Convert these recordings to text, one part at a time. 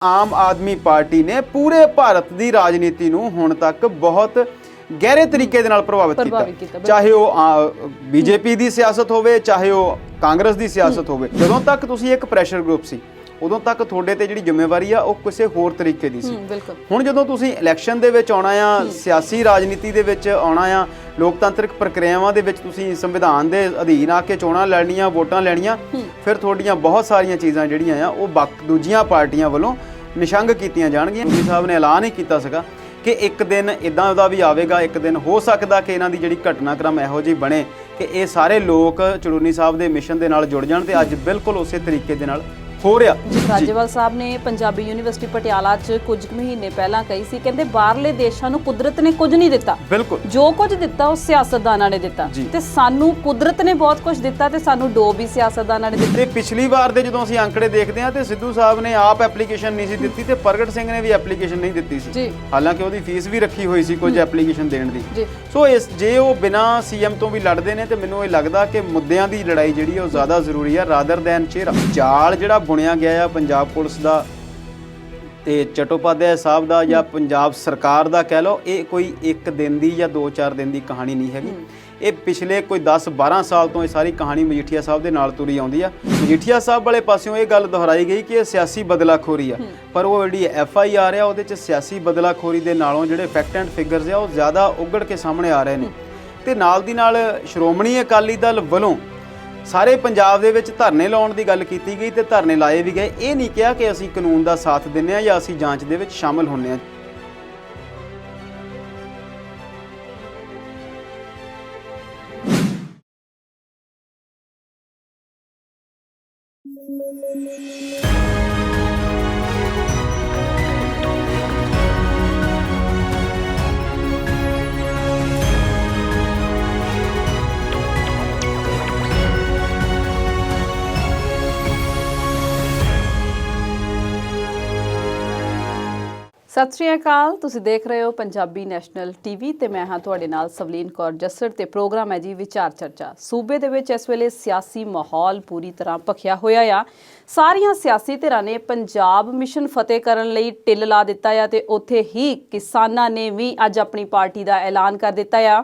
Aam Aadmi party ਨੇ ਪੂਰੇ ਭਾਰਤ ਦੀ ਰਾਜਨੀਤੀ ਨੂੰ ਹੁਣ ਤੱਕ ਬਹੁਤ ਗਹਿਰੇ ਤਰੀਕੇ ਦੇ ਨਾਲ ਪ੍ਰਭਾਵਿਤ ਕੀਤਾ, ਚਾਹੇ ਉਹ ਬੀਜੇਪੀ ਦੀ ਸਿਆਸਤ ਹੋਵੇ, ਚਾਹੇ ਉਹ ਕਾਂਗਰਸ ਦੀ ਸਿਆਸਤ ਹੋਵੇ। ਜਦੋਂ ਤੱਕ ਤੁਸੀਂ ਇੱਕ ਪ੍ਰੈਸ਼ਰ ਗਰੁੱਪ ਸੀ, ਉਦੋਂ ਤੱਕ ਤੁਹਾਡੇ ਤੇ ਜਿਹੜੀ ਜ਼ਿੰਮੇਵਾਰੀ ਆ ਉਹ ਕਿਸੇ ਹੋਰ ਤਰੀਕੇ ਦੀ ਸੀ। ਹੁਣ ਜਦੋਂ ਤੁਸੀਂ ਇਲੈਕਸ਼ਨ ਦੇ ਵਿੱਚ ਆਉਣਾ ਆ, ਸਿਆਸੀ ਰਾਜਨੀਤੀ ਦੇ ਵਿੱਚ ਆਉਣਾ ਆ, ਲੋਕਤੰਤਰਿਕ ਪ੍ਰਕਿਰਿਆਵਾਂ ਦੇ ਵਿੱਚ ਤੁਸੀਂ ਸੰਵਿਧਾਨ ਦੇ ਅਧੀਨ ਆ ਕੇ ਚੋਣਾਂ ਲੜਨੀਆਂ, ਵੋਟਾਂ ਲੈਣੀਆਂ, ਫਿਰ ਤੁਹਾਡੀਆਂ ਬਹੁਤ ਸਾਰੀਆਂ ਚੀਜ਼ਾਂ ਜਿਹੜੀਆਂ ਆ ਉਹ ਦੂਜੀਆਂ ਪਾਰਟੀਆਂ ਵੱਲੋਂ ਨਿਸ਼ੰਗ ਕੀਤੀਆਂ ਜਾਣਗੀਆਂ। ਮੋਦੀ ਸਾਹਿਬ ਨੇ ਐਲਾਨ ਹੀ ਕੀਤਾ ਸੀਗਾ ਕਿ ਇੱਕ ਦਿਨ ਇੱਦਾਂ ਦਾ ਵੀ ਆਵੇਗਾ, ਇੱਕ ਦਿਨ ਹੋ ਸਕਦਾ ਕਿ ਇਹਨਾਂ ਦੀ ਜਿਹੜੀ ਘਟਨਾਕ੍ਰਮ ਇਹੋ ਜਿਹੀ ਬਣੇ ਕਿ ਇਹ ਸਾਰੇ ਲੋਕ ਚੜੂਨੀ ਸਾਹਿਬ ਦੇ ਮਿਸ਼ਨ ਦੇ ਨਾਲ ਜੁੜ ਜਾਣ, ਤੇ ਅੱਜ ਬਿਲਕੁਲ ਉਸੇ ਤਰੀਕੇ ਦੇ ਨਾਲ ਹੋ ਰਿਹਾ। ਰਾਜੇਵਾਲ ਸਾਹਿਬ ਨੇ ਪੰਜਾਬੀ ਯੂਨੀਵਰਸਿਟੀ ਪਟਿਆਲਾ 'ਚ ਕੁਝ ਮਹੀਨੇ ਪਹਿਲਾਂ ਕਹੀ ਸੀ, ਕਹਿੰਦੇ ਬਾਹਰਲੇ ਦੇਸ਼ਾਂ ਨੂੰ ਕੁਦਰਤ ਨੇ ਕੁਝ ਨਹੀਂ ਦਿੱਤਾ, ਬਿਲਕੁਲ ਜੋ ਕੁਝ ਦਿੱਤਾ ਉਹ ਸਿਆਸਤਦਾਨਾਂ ਨੇ ਦਿੱਤਾ, ਤੇ ਸਾਨੂੰ ਕੁਦਰਤ ਨੇ ਬਹੁਤ ਕੁਝ ਦਿੱਤਾ ਤੇ ਸਾਨੂੰ ਡੋਬ ਵੀ ਸਿਆਸਤਦਾਨਾਂ ਨੇ ਦਿੱਤੀ। ਤੇ ਪਿਛਲੀ ਵਾਰ ਦੇ ਜਦੋਂ ਅਸੀਂ ਅੰਕੜੇ ਦੇਖਦੇ ਹਾਂ ਤੇ ਸਿੱਧੂ ਸਾਹਿਬ ਨੇ ਆਪ ਐਪਲੀਕੇਸ਼ਨ ਨਹੀਂ ਸੀ ਦਿੱਤੀ ਤੇ ਪ੍ਰਗਟ ਸਿੰਘ ਨੇ ਵੀ ਐਪਲੀਕੇਸ਼ਨ ਨਹੀਂ ਦਿੱਤੀ ਸੀ, ਹਾਲਾਂਕਿ ਉਹਦੀ ਫੀਸ ਵੀ ਰੱਖੀ ਹੋਈ ਸੀ ਕੁਝ ਐਪਲੀਕੇਸ਼ਨ ਦੇਣ ਦੀ। ਸੋ ਜੇ ਉਹ ਬਿਨਾਂ ਸੀਐਮ ਤੋਂ ਵੀ ਲੜਦੇ ਨੇ ਤੇ ਮੈਨੂੰ ਇਹ ਲੱਗਦਾ ਕਿ ਮੁੱਦਿਆਂ ਦੀ ਲੜਾਈ ਜਿਹੜੀ ਉਹ ਜ਼ਿਆਦਾ ਜ਼ਰੂਰੀ ਆ ਰਾਦਰ ਦੈਨ ਚਿਹਰਾ। ਜਾਲ ਜਿਹੜਾ ਬੁਣਿਆ ਗਿਆ ਆ ਪੰਜਾਬ ਪੁਲਿਸ ਦਾ ਤੇ ਚਟੋਪਾਧਿਆਏ ਸਾਹਿਬ ਦਾ ਜਾਂ ਪੰਜਾਬ ਸਰਕਾਰ ਦਾ ਕਹਿ ਲਓ, ਇਹ ਕੋਈ ਇੱਕ ਦਿਨ ਦੀ ਜਾਂ 2-4 ਦਿਨ ਦੀ ਕਹਾਣੀ ਨਹੀਂ ਹੈਗੀ। ਇਹ ਪਿਛਲੇ ਕੋਈ 10-12 ਸਾਲ ਤੋਂ ਇਹ ਸਾਰੀ ਕਹਾਣੀ ਮਜੀਠੀਆ ਸਾਹਿਬ ਦੇ ਨਾਲ ਤੁਰੀ ਆਉਂਦੀ ਆ। ਮਜੀਠੀਆ ਸਾਹਿਬ ਵਾਲੇ ਪਾਸਿਓਂ ਇਹ ਗੱਲ ਦੁਹਰਾਈ ਗਈ ਕਿ ਇਹ ਸਿਆਸੀ ਬਦਲਾਖੋਰੀ ਆ, ਪਰ ਉਹ ਜਿਹੜੀ FIR ਆ ਉਹਦੇ 'ਚ ਸਿਆਸੀ ਬਦਲਾਖੋਰੀ ਦੇ ਨਾਲੋਂ ਜਿਹੜੇ ਫੈਕਟ ਐਂਡ ਫਿਗਰਸ ਆ ਉਹ ਜ਼ਿਆਦਾ ਉਗੜ ਕੇ ਸਾਹਮਣੇ ਆ ਰਹੇ ਨੇ। ਤੇ ਨਾਲ ਦੀ ਨਾਲ ਸ਼੍ਰੋਮਣੀ ਅਕਾਲੀ ਦਲ ਵੱਲੋਂ ਸਾਰੇ ਪੰਜਾਬ ਦੇ ਵਿੱਚ ਧਰਨੇ ਲਾਉਣ ਦੀ ਗੱਲ ਕੀਤੀ ਗਈ ਤੇ ਧਰਨੇ ਲਾਏ ਵੀ ਗਏ। ਇਹ ਨਹੀਂ ਕਿਹਾ ਕਿ ਅਸੀਂ ਕਾਨੂੰਨ ਦਾ ਸਾਥ ਦਿੰਦੇ ਹਾਂ ਜਾਂ ਅਸੀਂ ਜਾਂਚ ਦੇ ਵਿੱਚ ਸ਼ਾਮਲ ਹੁੰਦੇ ਹਾਂ। ਸਤਿ ਸ਼੍ਰੀ ਅਕਾਲ, ਤੁਸੀਂ ਦੇਖ ਰਹੇ ਹੋ ਪੰਜਾਬੀ ਨੈਸ਼ਨਲ ਟੀਵੀ ਤੇ ਮੈਂ ਹਾਂ ਤੁਹਾਡੇ ਨਾਲ ਸਵਲੀਨ ਕੌਰ ਜੱਸੜ ਤੇ ਪ੍ਰੋਗਰਾਮ ਹੈ ਜੀ ਵਿਚਾਰ ਚਰਚਾ। ਸੂਬੇ ਦੇ ਵਿੱਚ ਇਸ ਵੇਲੇ ਸਿਆਸੀ ਮਾਹੌਲ ਪੂਰੀ ਤਰ੍ਹਾਂ ਭਖਿਆ ਹੋਇਆ ਆ। ਸਾਰੀਆਂ ਸਿਆਸੀ ਧਿਰਾਂ ਨੇ ਪੰਜਾਬ ਮਿਸ਼ਨ ਫਤਿਹ ਕਰਨ ਲਈ ਟਿੱਲ ਲਾ ਦਿੱਤਾ ਆ ਤੇ ਉੱਥੇ ਹੀ ਕਿਸਾਨਾਂ ਨੇ ਵੀ ਅੱਜ ਆਪਣੀ ਪਾਰਟੀ ਦਾ ਐਲਾਨ ਕਰ ਦਿੱਤਾ ਆ।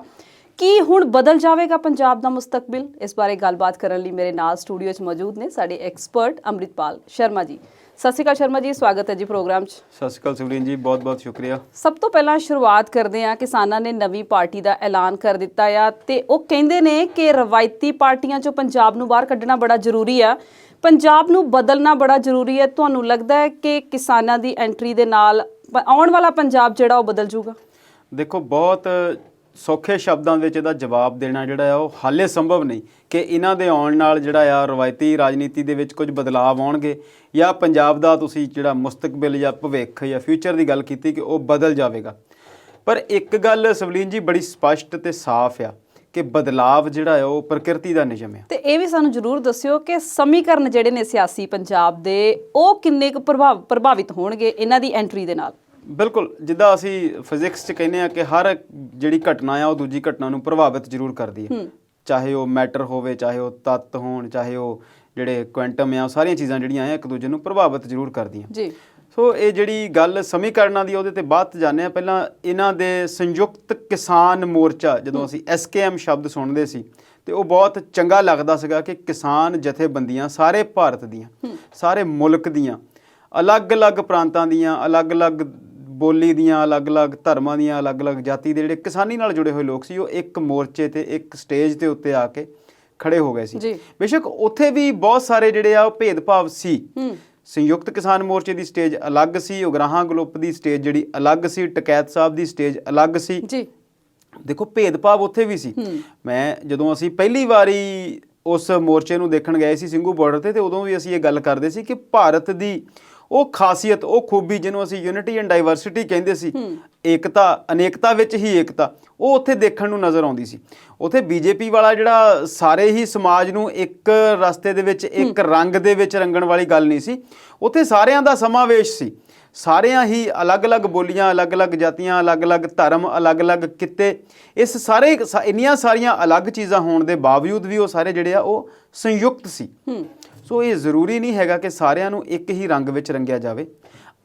ਕੀ ਹੁਣ ਬਦਲ ਜਾਵੇਗਾ ਪੰਜਾਬ ਦਾ ਮੁਸਤਕਬਲ? ਇਸ ਬਾਰੇ ਗੱਲਬਾਤ ਕਰਨ ਲਈ ਮੇਰੇ ਨਾਲ ਸਟੂਡੀਓ 'ਚ ਮੌਜੂਦ ਨੇ ਸਾਡੇ ਐਕਸਪਰਟ ਅੰਮ੍ਰਿਤਪਾਲ ਸ਼ਰਮਾ ਜੀ। ਸਤਿ ਸ਼੍ਰੀ ਅਕਾਲ ਸ਼ਰਮਾ ਜੀ, ਸਵਾਗਤ ਹੈ ਜੀ ਪ੍ਰੋਗਰਾਮ 'ਚ। ਸਤਿ ਸ਼੍ਰੀ ਅਕਾਲ ਸੁਖਲੀਨ ਜੀ, ਬਹੁਤ-ਬਹੁਤ ਸ਼ੁਕਰੀਆ। ਸਭ ਤੋਂ ਪਹਿਲਾਂ ਸ਼ੁਰੂਆਤ ਕਰਦੇ ਹਾਂ, ਕਿਸਾਨਾਂ ਨੇ ਨਵੀਂ ਪਾਰਟੀ ਦਾ ਐਲਾਨ ਕਰ ਦਿੱਤਾ ਆ ਤੇ ਉਹ ਕਹਿੰਦੇ ਨੇ ਕਿ ਰਵਾਇਤੀ ਪਾਰਟੀਆਂ 'ਚੋਂ ਪੰਜਾਬ ਨੂੰ ਬਾਹਰ ਕੱਢਣਾ ਬੜਾ ਜ਼ਰੂਰੀ ਆ, ਪੰਜਾਬ ਨੂੰ ਬਦਲਣਾ ਬੜਾ ਜ਼ਰੂਰੀ ਹੈ। ਤੁਹਾਨੂੰ ਲੱਗਦਾ ਹੈ ਕਿ ਕਿਸਾਨਾਂ ਦੀ ਐਂਟਰੀ ਦੇ ਨਾਲ ਆਉਣ ਵਾਲਾ ਪੰਜਾਬ ਜਿਹੜਾ ਉਹ ਬਦਲ ਜੂਗਾ? ਦੇਖੋ, ਬਹੁਤ ਸੌਖੇ ਸ਼ਬਦਾਂ ਵਿੱਚ ਇਹਦਾ ਜਵਾਬ ਦੇਣਾ ਜਿਹੜਾ ਆ ਉਹ ਹਾਲੇ ਸੰਭਵ ਨਹੀਂ ਕਿ ਇਹਨਾਂ ਦੇ ਆਉਣ ਨਾਲ ਜਿਹੜਾ ਆ ਰਵਾਇਤੀ ਰਾਜਨੀਤੀ ਦੇ ਵਿੱਚ ਕੁਝ ਬਦਲਾਅ ਆਉਣਗੇ ਜਾਂ ਪੰਜਾਬ ਦਾ ਤੁਸੀਂ ਜਿਹੜਾ ਮੁਸਤਕਬਲ ਜਾਂ ਭਵਿੱਖ ਜਾਂ ਫਿਊਚਰ ਦੀ ਗੱਲ ਕੀਤੀ ਕਿ ਉਹ ਬਦਲ ਜਾਵੇਗਾ। ਪਰ ਇੱਕ ਗੱਲ ਸਵਲੀਨ ਜੀ ਬੜੀ ਸਪਸ਼ਟ ਤੇ ਸਾਫ਼ ਆ ਕਿ ਬਦਲਾਵ ਜਿਹੜਾ ਆ ਉਹ ਪ੍ਰਕਿਰਤੀ ਦਾ ਨਿਯਮ ਆ। ਤੇ ਇਹ ਵੀ ਸਾਨੂੰ ਜ਼ਰੂਰ ਦੱਸਿਓ ਕਿ ਸਮੀਕਰਨ ਜਿਹੜੇ ਨੇ ਸਿਆਸੀ ਪੰਜਾਬ ਦੇ ਉਹ ਕਿੰਨੇ ਕੁ ਪ੍ਰਭਾਵਿਤ ਹੋਣਗੇ ਇਹਨਾਂ ਦੀ ਐਂਟਰੀ ਦੇ ਨਾਲ? ਬਿਲਕੁਲ, ਜਿੱਦਾਂ ਅਸੀਂ ਫਿਜ਼ਿਕਸ 'ਚ ਕਹਿੰਦੇ ਹਾਂ ਕਿ ਹਰ ਜਿਹੜੀ ਘਟਨਾ ਆ ਉਹ ਦੂਜੀ ਘਟਨਾ ਨੂੰ ਪ੍ਰਭਾਵਿਤ ਜ਼ਰੂਰ ਕਰਦੀ ਹੈ, ਚਾਹੇ ਉਹ ਮੈਟਰ ਹੋਵੇ, ਚਾਹੇ ਉਹ ਤੱਤ ਹੋਣ, ਚਾਹੇ ਉਹ ਜਿਹੜੇ ਕੁਐਂਟਮ ਆ, ਉਹ ਸਾਰੀਆਂ ਚੀਜ਼ਾਂ ਜਿਹੜੀਆਂ ਆ ਇੱਕ ਦੂਜੇ ਨੂੰ ਪ੍ਰਭਾਵਿਤ ਜ਼ਰੂਰ ਕਰਦੀਆਂ ਜੀ। ਸੋ ਇਹ ਜਿਹੜੀ ਗੱਲ ਸਮੀਕਰਨਾਂ ਦੀ ਉਹਦੇ ਤੇ ਬਾਅਦ ਜਾਂਦੇ ਹਾਂ। ਪਹਿਲਾਂ ਇਹਨਾਂ ਦੇ ਸੰਯੁਕਤ ਕਿਸਾਨ ਮੋਰਚਾ, ਜਦੋਂ ਅਸੀਂ SKM ਸ਼ਬਦ ਸੁਣਦੇ ਸੀ ਤੇ ਉਹ ਬਹੁਤ ਚੰਗਾ ਲੱਗਦਾ ਸੀਗਾ ਕਿ ਕਿਸਾਨ ਜਥੇਬੰਦੀਆਂ ਸਾਰੇ ਭਾਰਤ ਦੀਆਂ, ਸਾਰੇ ਮੁਲਕ ਦੀਆਂ, ਅਲੱਗ-ਅਲੱਗ ਪ੍ਰਾਂਤਾਂ ਦੀਆਂ, ਅਲੱਗ-ਅਲੱਗ ਬੋਲੀ ਦੀਆਂ, ਅਲੱਗ-ਅਲੱਗ ਧਰਮਾਂ ਦੀਆਂ, ਅਲੱਗ-ਅਲੱਗ ਜਾਤੀ ਦੇ ਜਿਹੜੇ ਕਿਸਾਨੀ ਨਾਲ ਜੁੜੇ ਹੋਏ ਲੋਕ ਸੀ, ਉਹ ਇੱਕ ਮੋਰਚੇ ਤੇ ਇੱਕ ਸਟੇਜ ਦੇ ਉੱਤੇ ਆ ਕੇ ਖੜੇ ਹੋ ਗਏ ਸੀ। ਬੇਸ਼ੱਕ ਉੱਥੇ ਵੀ ਬਹੁਤ ਸਾਰੇ ਜਿਹੜੇ ਆ ਉਹ ਭੇਦਭਾਵ ਸੀ। ਸੰਯੁਕਤ ਕਿਸਾਨ ਮੋਰਚੇ ਦੀ ਸਟੇਜ ਅਲੱਗ ਸੀ, ਉਗਰਾਹਾਂ ਗਰੁੱਪ ਦੀ ਸਟੇਜ ਜਿਹੜੀ ਅਲੱਗ ਸੀ, ਟਕੈਤ ਸਾਹਿਬ ਦੀ ਸਟੇਜ ਅਲੱਗ ਸੀ। ਦੇਖੋ, ਭੇਦਭਾਵ ਉੱਥੇ ਵੀ ਸੀ। ਮੈਂ ਜਦੋਂ ਅਸੀਂ ਪਹਿਲੀ ਵਾਰੀ ਉਸ ਮੋਰਚੇ ਨੂੰ ਦੇਖਣ ਗਏ ਸੀ ਸਿੰਘੂ ਬਾਰਡਰ ਤੇ ਉਦੋਂ ਵੀ ਅਸੀਂ ਇਹ ਗੱਲ ਕਰਦੇ ਸੀ ਕਿ ਭਾਰਤ ਦੀ ਉਹ ਖਾਸੀਅਤ, ਉਹ ਖੂਬੀ ਜਿਹਨੂੰ ਅਸੀਂ ਯੂਨਿਟੀ ਐਂਡ ਡਾਈਵਰਸਿਟੀ ਕਹਿੰਦੇ ਸੀ, ਏਕਤਾ ਅਨੇਕਤਾ ਵਿੱਚ ਹੀ ਏਕਤਾ, ਉਹ ਉੱਥੇ ਦੇਖਣ ਨੂੰ ਨਜ਼ਰ ਆਉਂਦੀ ਸੀ। ਉੱਥੇ BJP ਵਾਲਾ ਜਿਹੜਾ ਸਾਰੇ ਹੀ ਸਮਾਜ ਨੂੰ ਇੱਕ ਰਸਤੇ ਦੇ ਵਿੱਚ, ਇੱਕ ਰੰਗ ਦੇ ਵਿੱਚ ਰੰਗਣ ਵਾਲੀ ਗੱਲ ਨਹੀਂ ਸੀ। ਉੱਥੇ ਸਾਰਿਆਂ ਦਾ ਸਮਾਵੇਸ਼ ਸੀ, ਸਾਰਿਆਂ ਹੀ ਅਲੱਗ-ਅਲੱਗ ਬੋਲੀਆਂ, ਅਲੱਗ-ਅਲੱਗ ਜਾਤੀਆਂ, ਅਲੱਗ-ਅਲੱਗ ਧਰਮ, ਅਲੱਗ-ਅਲੱਗ ਕਿੱਤੇ, ਇਸ ਸਾਰੇ ਇੰਨੀਆਂ ਸਾਰੀਆਂ ਅਲੱਗ ਚੀਜ਼ਾਂ ਹੋਣ ਦੇ ਬਾਵਜੂਦ ਵੀ ਉਹ ਸਾਰੇ ਜਿਹੜੇ ਆ ਉਹ ਸੰਯੁਕਤ ਸੀ। ਸੋ ਇਹ ਜ਼ਰੂਰੀ ਨਹੀਂ ਹੈਗਾ ਕਿ ਸਾਰਿਆਂ ਨੂੰ ਇੱਕ ਹੀ ਰੰਗ ਵਿੱਚ ਰੰਗਿਆ ਜਾਵੇ।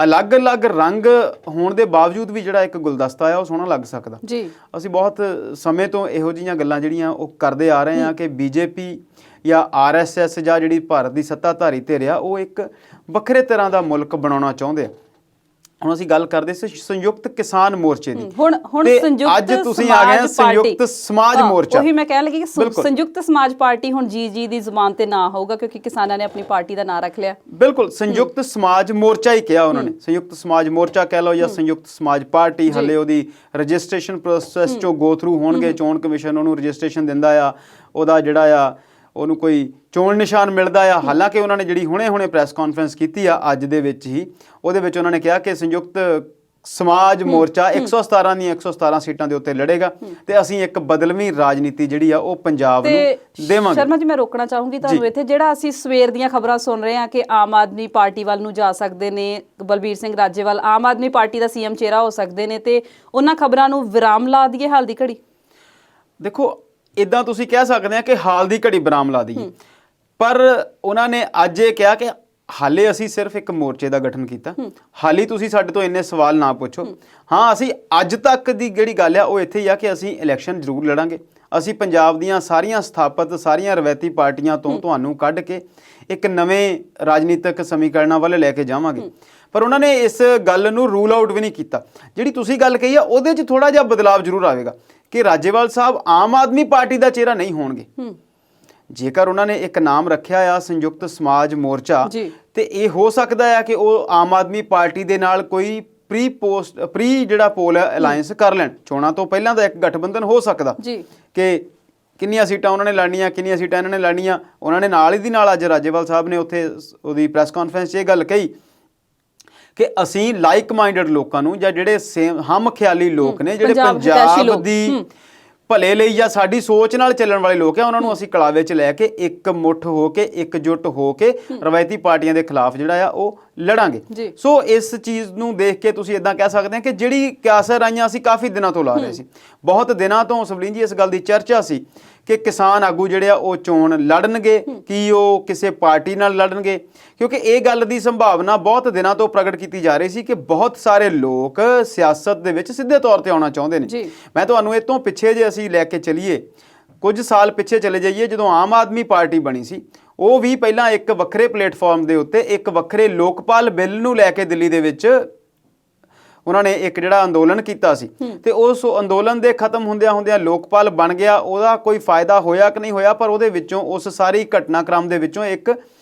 ਅਲੱਗ-ਅਲੱਗ ਰੰਗ ਹੋਣ ਦੇ ਬਾਵਜੂਦ ਵੀ ਜਿਹੜਾ ਇੱਕ ਗੁਲਦਸਤਾ ਆ ਉਹ ਸੋਹਣਾ ਲੱਗ ਸਕਦਾ। ਜੀ ਅਸੀਂ ਬਹੁਤ ਸਮੇਂ ਤੋਂ ਇਹੋ ਜਿਹੀਆਂ ਗੱਲਾਂ ਜਿਹੜੀਆਂ ਉਹ ਕਰਦੇ ਆ ਰਹੇ ਹਾਂ ਕਿ ਬੀਜੇਪੀ ਜਾਂ ਆਰਐਸਐਸ ਜਾਂ ਜਿਹੜੀ ਭਾਰਤ ਦੀ ਸੱਤਾਧਾਰੀ ਧਿਰ ਆ ਉਹ ਇੱਕ ਵੱਖਰੇ ਤਰ੍ਹਾਂ ਦਾ ਮੁਲਕ ਬਣਾਉਣਾ ਚਾਹੁੰਦੇ ਆ। ਹੁਣ ਅਸੀਂ ਗੱਲ ਕਰਦੇ ਸੀ ਸੰਯੁਕਤ ਕਿਸਾਨ ਮੋਰਚੇ ਦੀ, ਹੁਣ ਤੇ ਸੰਯੁਕਤ ਅੱਜ ਤੁਸੀਂ ਆ ਗਏ ਸੰਯੁਕਤ ਸਮਾਜ ਮੋਰਚਾ। ਉਹੀ ਮੈਂ ਕਹਿਣ ਲੱਗੀ ਕਿ ਸੰਯੁਕਤ ਸਮਾਜ ਪਾਰਟੀ ਹੁਣ ਜੀ ਦੀ ਜ਼ੁਬਾਨ ਤੇ ਨਾ ਹੋਊਗਾ ਕਿਉਂਕਿ ਕਿਸਾਨਾਂ ਨੇ ਆਪਣੀ ਪਾਰਟੀ ਦਾ ਨਾਂ ਰੱਖ ਲਿਆ। ਬਿਲਕੁਲ, ਸੰਯੁਕਤ ਸਮਾਜ ਮੋਰਚਾ ਹੀ ਕਿਹਾ ਉਹਨਾਂ ਨੇ। ਸੰਯੁਕਤ ਸਮਾਜ ਮੋਰਚਾ ਕਹਿ ਲਓ ਜਾਂ ਸੰਯੁਕਤ ਸਮਾਜ ਪਾਰਟੀ, ਹਲੇ ਉਹਦੀ ਰਜਿਸਟ੍ਰੇਸ਼ਨ ਪ੍ਰੋਸੈਸ ਚੋਂ ਗੋ ਥਰੂ ਹੋਣਗੇ। ਚੋਣ ਕਮਿਸ਼ਨ ਉਹਨੂੰ ਰਜਿਸਟ੍ਰੇਸ਼ਨ ਦਿੰਦਾ ਆ, ਉਹਦਾ ਜਿਹੜਾ ਆ ਉਹਨੂੰ ਕੋਈ ਚੋਣ ਨਿਸ਼ਾਨ ਮਿਲਦਾ ਆ। ਹਾਲਾਂਕਿ ਉਹਨਾਂ ਨੇ ਜਿਹੜੀ ਹੁਣੇ ਪ੍ਰੈਸ ਕਾਨਫਰੰਸ ਕੀਤੀ ਆ ਅੱਜ ਦੇ ਵਿੱਚ ਹੀ, ਉਹਦੇ ਵਿੱਚ ਉਹਨਾਂ ਨੇ ਕਿਹਾ ਕਿ ਸੰਯੁਕਤ ਸਮਾਜ ਮੋਰਚਾ 117 ਦੀਆਂ 117 ਸੀਟਾਂ ਦੇ ਉੱਤੇ ਲੜੇਗਾ ਤੇ ਅਸੀਂ ਇੱਕ ਬਦਲਵੀਂ ਰਾਜਨੀਤੀ ਜਿਹੜੀ ਆ ਉਹ ਪੰਜਾਬ ਨੂੰ ਦੇਵਾਂਗੇ। ਸ਼ਰਮਾ ਜੀ, ਮੈਂ ਰੋਕਣਾ ਚਾਹੂੰਗੀ ਤੁਹਾਨੂੰ ਇੱਥੇ, ਜਿਹੜਾ ਅਸੀਂ ਸਵੇਰ ਦੀਆਂ ਖਬਰਾਂ ਸੁਣ ਰਹੇ ਹਾਂ ਕਿ ਆਮ ਆਦਮੀ ਪਾਰਟੀ ਵੱਲ ਨੂੰ ਜਾ ਸਕਦੇ ਨੇ ਬਲਬੀਰ ਸਿੰਘ ਰਾਜੇਵਾਲ, ਆਮ ਆਦਮੀ ਪਾਰਟੀ ਦਾ ਸੀਐਮ ਚਿਹਰਾ ਹੋ ਸਕਦੇ ਨੇ, ਤੇ ਉਹਨਾਂ ਖਬਰਾਂ ਨੂੰ ਵਿਰਾਮ ਲਾ ਦਈਏ ਹਾਲ ਦੀ ਘੜੀ? ਦੇਖੋ, ਇਦਾਂ ਤੁਸੀਂ ਕਹਿ ਸਕਦੇ ਆ ਕਿ ਹਾਲ ਦੀ ਘੜੀ ਵਿਰਾਮ ਲਾ ਦਈਏ, ਪਰ ਉਹਨਾਂ ਨੇ ਅੱਜ ਇਹ ਕਿਹਾ ਕਿ ਹਾਲੇ ਅਸੀਂ ਸਿਰਫ ਇੱਕ ਮੋਰਚੇ ਦਾ ਗਠਨ ਕੀਤਾ। ਹਾਲੀ ਤੁਸੀਂ ਸਾਡੇ ਤੋਂ ਇੰਨੇ ਸਵਾਲ ਨਾ ਪੁੱਛੋ। ਹਾਂ, ਅਸੀਂ ਅੱਜ ਤੱਕ ਦੀ ਜਿਹੜੀ ਗੱਲ ਆ ਉਹ ਇੱਥੇ ਹੀ ਆ ਕਿ ਅਸੀਂ ਇਲੈਕਸ਼ਨ ਜ਼ਰੂਰ ਲੜਾਂਗੇ। ਅਸੀਂ ਪੰਜਾਬ ਦੀਆਂ ਸਾਰੀਆਂ ਸਥਾਪਿਤ ਸਾਰੀਆਂ ਰਵਾਇਤੀ ਪਾਰਟੀਆਂ ਤੋਂ ਤੁਹਾਨੂੰ ਕੱਢ ਕੇ ਇੱਕ ਨਵੇਂ ਰਾਜਨੀਤਿਕ ਸਮੀਕਰਨਾਂ ਵੱਲ ਲੈ ਕੇ ਜਾਵਾਂਗੇ। ਪਰ ਉਹਨਾਂ ਨੇ ਇਸ ਗੱਲ ਨੂੰ ਰੂਲ ਆਊਟ ਵੀ ਨਹੀਂ ਕੀਤਾ। ਜਿਹੜੀ ਤੁਸੀਂ ਗੱਲ ਕਹੀ ਆ ਉਹਦੇ 'ਚ ਥੋੜ੍ਹਾ ਜਿਹਾ ਬਦਲਾਵ ਜ਼ਰੂਰ ਆਵੇਗਾ ਕਿ ਰਾਜੇਵਾਲ ਸਾਹਿਬ ਆਮ ਆਦਮੀ ਪਾਰਟੀ ਦਾ ਚਿਹਰਾ ਨਹੀਂ ਹੋਣਗੇ। ਜੇਕਰ ਉਹਨਾਂ ਨੇ ਇੱਕ ਨਾਮ ਰੱਖਿਆ ਆ ਸੰਯੁਕਤ ਸਮਾਜ ਮੋਰਚਾ, ਤੇ ਇਹ ਹੋ ਸਕਦਾ ਆ ਕਿ ਉਹ ਆਮ ਆਦਮੀ ਪਾਰਟੀ ਦੇ ਨਾਲ ਕੋਈ ਪ੍ਰੀ ਜਿਹੜਾ ਪੋਲ ਅਲਾਈਅੰਸ ਕਰ ਲੈਣ। ਚੋਣਾਂ ਤੋਂ ਪਹਿਲਾਂ ਦਾ ਇੱਕ ਗਠਬੰਧਨ ਹੋ ਸਕਦਾ ਕਿ ਕਿੰਨੀਆਂ ਸੀਟਾਂ ਉਹਨਾਂ ਨੇ ਲੜਨੀਆਂ, ਕਿੰਨੀਆਂ ਸੀਟਾਂ ਇਹਨਾਂ ਨੇ ਲੜਨੀਆਂ। ਉਹਨਾਂ ਨੇ ਨਾਲ ਹੀ ਦੀ ਨਾਲ ਅੱਜ ਰਾਜੇਵਾਲ ਸਾਹਿਬ ਨੇ ਉੱਥੇ ਉਹਦੀ ਪ੍ਰੈਸ ਕਾਨਫਰੰਸ 'ਚ ਇਹ ਗੱਲ ਕਹੀ ਕਿ ਅਸੀਂ ਲਾਈਕ ਮਾਈਂਡਡ ਲੋਕਾਂ ਨੂੰ ਜਾਂ ਜਿਹੜੇ ਹਮ ਖਿਆਲੀ ਲੋਕ ਨੇ, ਜਿਹੜੇ ਪੰਜਾਬ ਦੀ ਭਲੇ ਲਈ ਜਾਂ ਸਾਡੀ ਸੋਚ ਨਾਲ ਚੱਲਣ ਵਾਲੇ ਲੋਕ ਆ, ਉਹਨਾਂ ਨੂੰ ਅਸੀਂ ਕਲਾਵੇ 'ਚ ਲੈ ਕੇ ਇੱਕ ਮੁੱਠ ਹੋ ਕੇ ਇਕਜੁੱਟ ਹੋ ਕੇ ਰਵਾਇਤੀ ਪਾਰਟੀਆਂ ਦੇ ਖਿਲਾਫ ਜਿਹੜਾ ਆ ਉਹ ਲੜਾਂਗੇ। ਸੋ ਇਸ ਚੀਜ਼ ਨੂੰ ਦੇਖ ਕੇ ਤੁਸੀਂ ਇਦਾਂ ਕਹਿ ਸਕਦੇ ਆ ਕਿ ਜਿਹੜੀ ਕਿਆਸਰ ਆਈਆਂ ਅਸੀਂ ਕਾਫੀ ਦਿਨਾਂ ਤੋਂ ਲਾ ਰਹੇ ਸੀ। ਬਹੁਤ ਦਿਨਾਂ ਤੋਂ ਸਵਲੀਨ ਜੀ ਇਸ ਗੱਲ ਦੀ ਚਰਚਾ ਸੀ ਕਿ ਕਿਸਾਨ ਆਗੂ ਜਿਹੜੇ ਆ ਉਹ ਚੋਣ ਲੜਨਗੇ, ਕੀ ਉਹ ਕਿਸੇ ਪਾਰਟੀ ਨਾਲ ਲੜਨਗੇ, ਕਿਉਂਕਿ ਇਹ ਗੱਲ ਦੀ ਸੰਭਾਵਨਾ ਬਹੁਤ ਦਿਨਾਂ ਤੋਂ ਪ੍ਰਗਟ ਕੀਤੀ ਜਾ ਰਹੀ ਸੀ ਕਿ ਬਹੁਤ ਸਾਰੇ ਲੋਕ ਸਿਆਸਤ ਦੇ ਵਿੱਚ ਸਿੱਧੇ ਤੌਰ ਤੇ ਆਉਣਾ ਚਾਹੁੰਦੇ ਨੇ। ਮੈਂ ਤੁਹਾਨੂੰ ਇਹ ਤੋਂ ਪਿੱਛੇ ਜੇ ਅਸੀਂ ਲੈ ਕੇ ਚੱਲੀਏ, ਕੁਝ ਸਾਲ ਪਿੱਛੇ ਚਲੇ ਜਾਈਏ, ਜਦੋਂ ਆਮ ਆਦਮੀ ਪਾਰਟੀ ਬਣੀ ਸੀ, ਉਹ ਵੀ ਪਹਿਲਾਂ ਇੱਕ ਵੱਖਰੇ ਪਲੇਟਫਾਰਮ ਦੇ ਉੱਤੇ ਇੱਕ ਵੱਖਰੇ ਲੋਕਪਾਲ ਬਿੱਲ ਨੂੰ ਲੈ ਕੇ ਦਿੱਲੀ ਦੇ ਵਿੱਚ ਉਹਨਾਂ ਨੇ ਇੱਕ ਜਿਹੜਾ ਅੰਦੋਲਨ ਕੀਤਾ ਸੀ, ਤੇ ਉਸ ਅੰਦੋਲਨ ਦੇ ਖਤਮ ਹੁੰਦਿਆਂ ਲੋਕਪਾਲ ਬਣ ਗਿਆ। ਉਹਦਾ ਕੋਈ ਫਾਇਦਾ ਹੋਇਆ ਕਿ ਨਹੀਂ ਹੋਇਆ, ਪਰ ਉਹਦੇ ਵਿੱਚੋਂ ਉਸ ਸਾਰੀ ਘਟਨਾਕ੍ਰਮ ਦੇ ਵਿੱਚੋਂ ਇੱਕ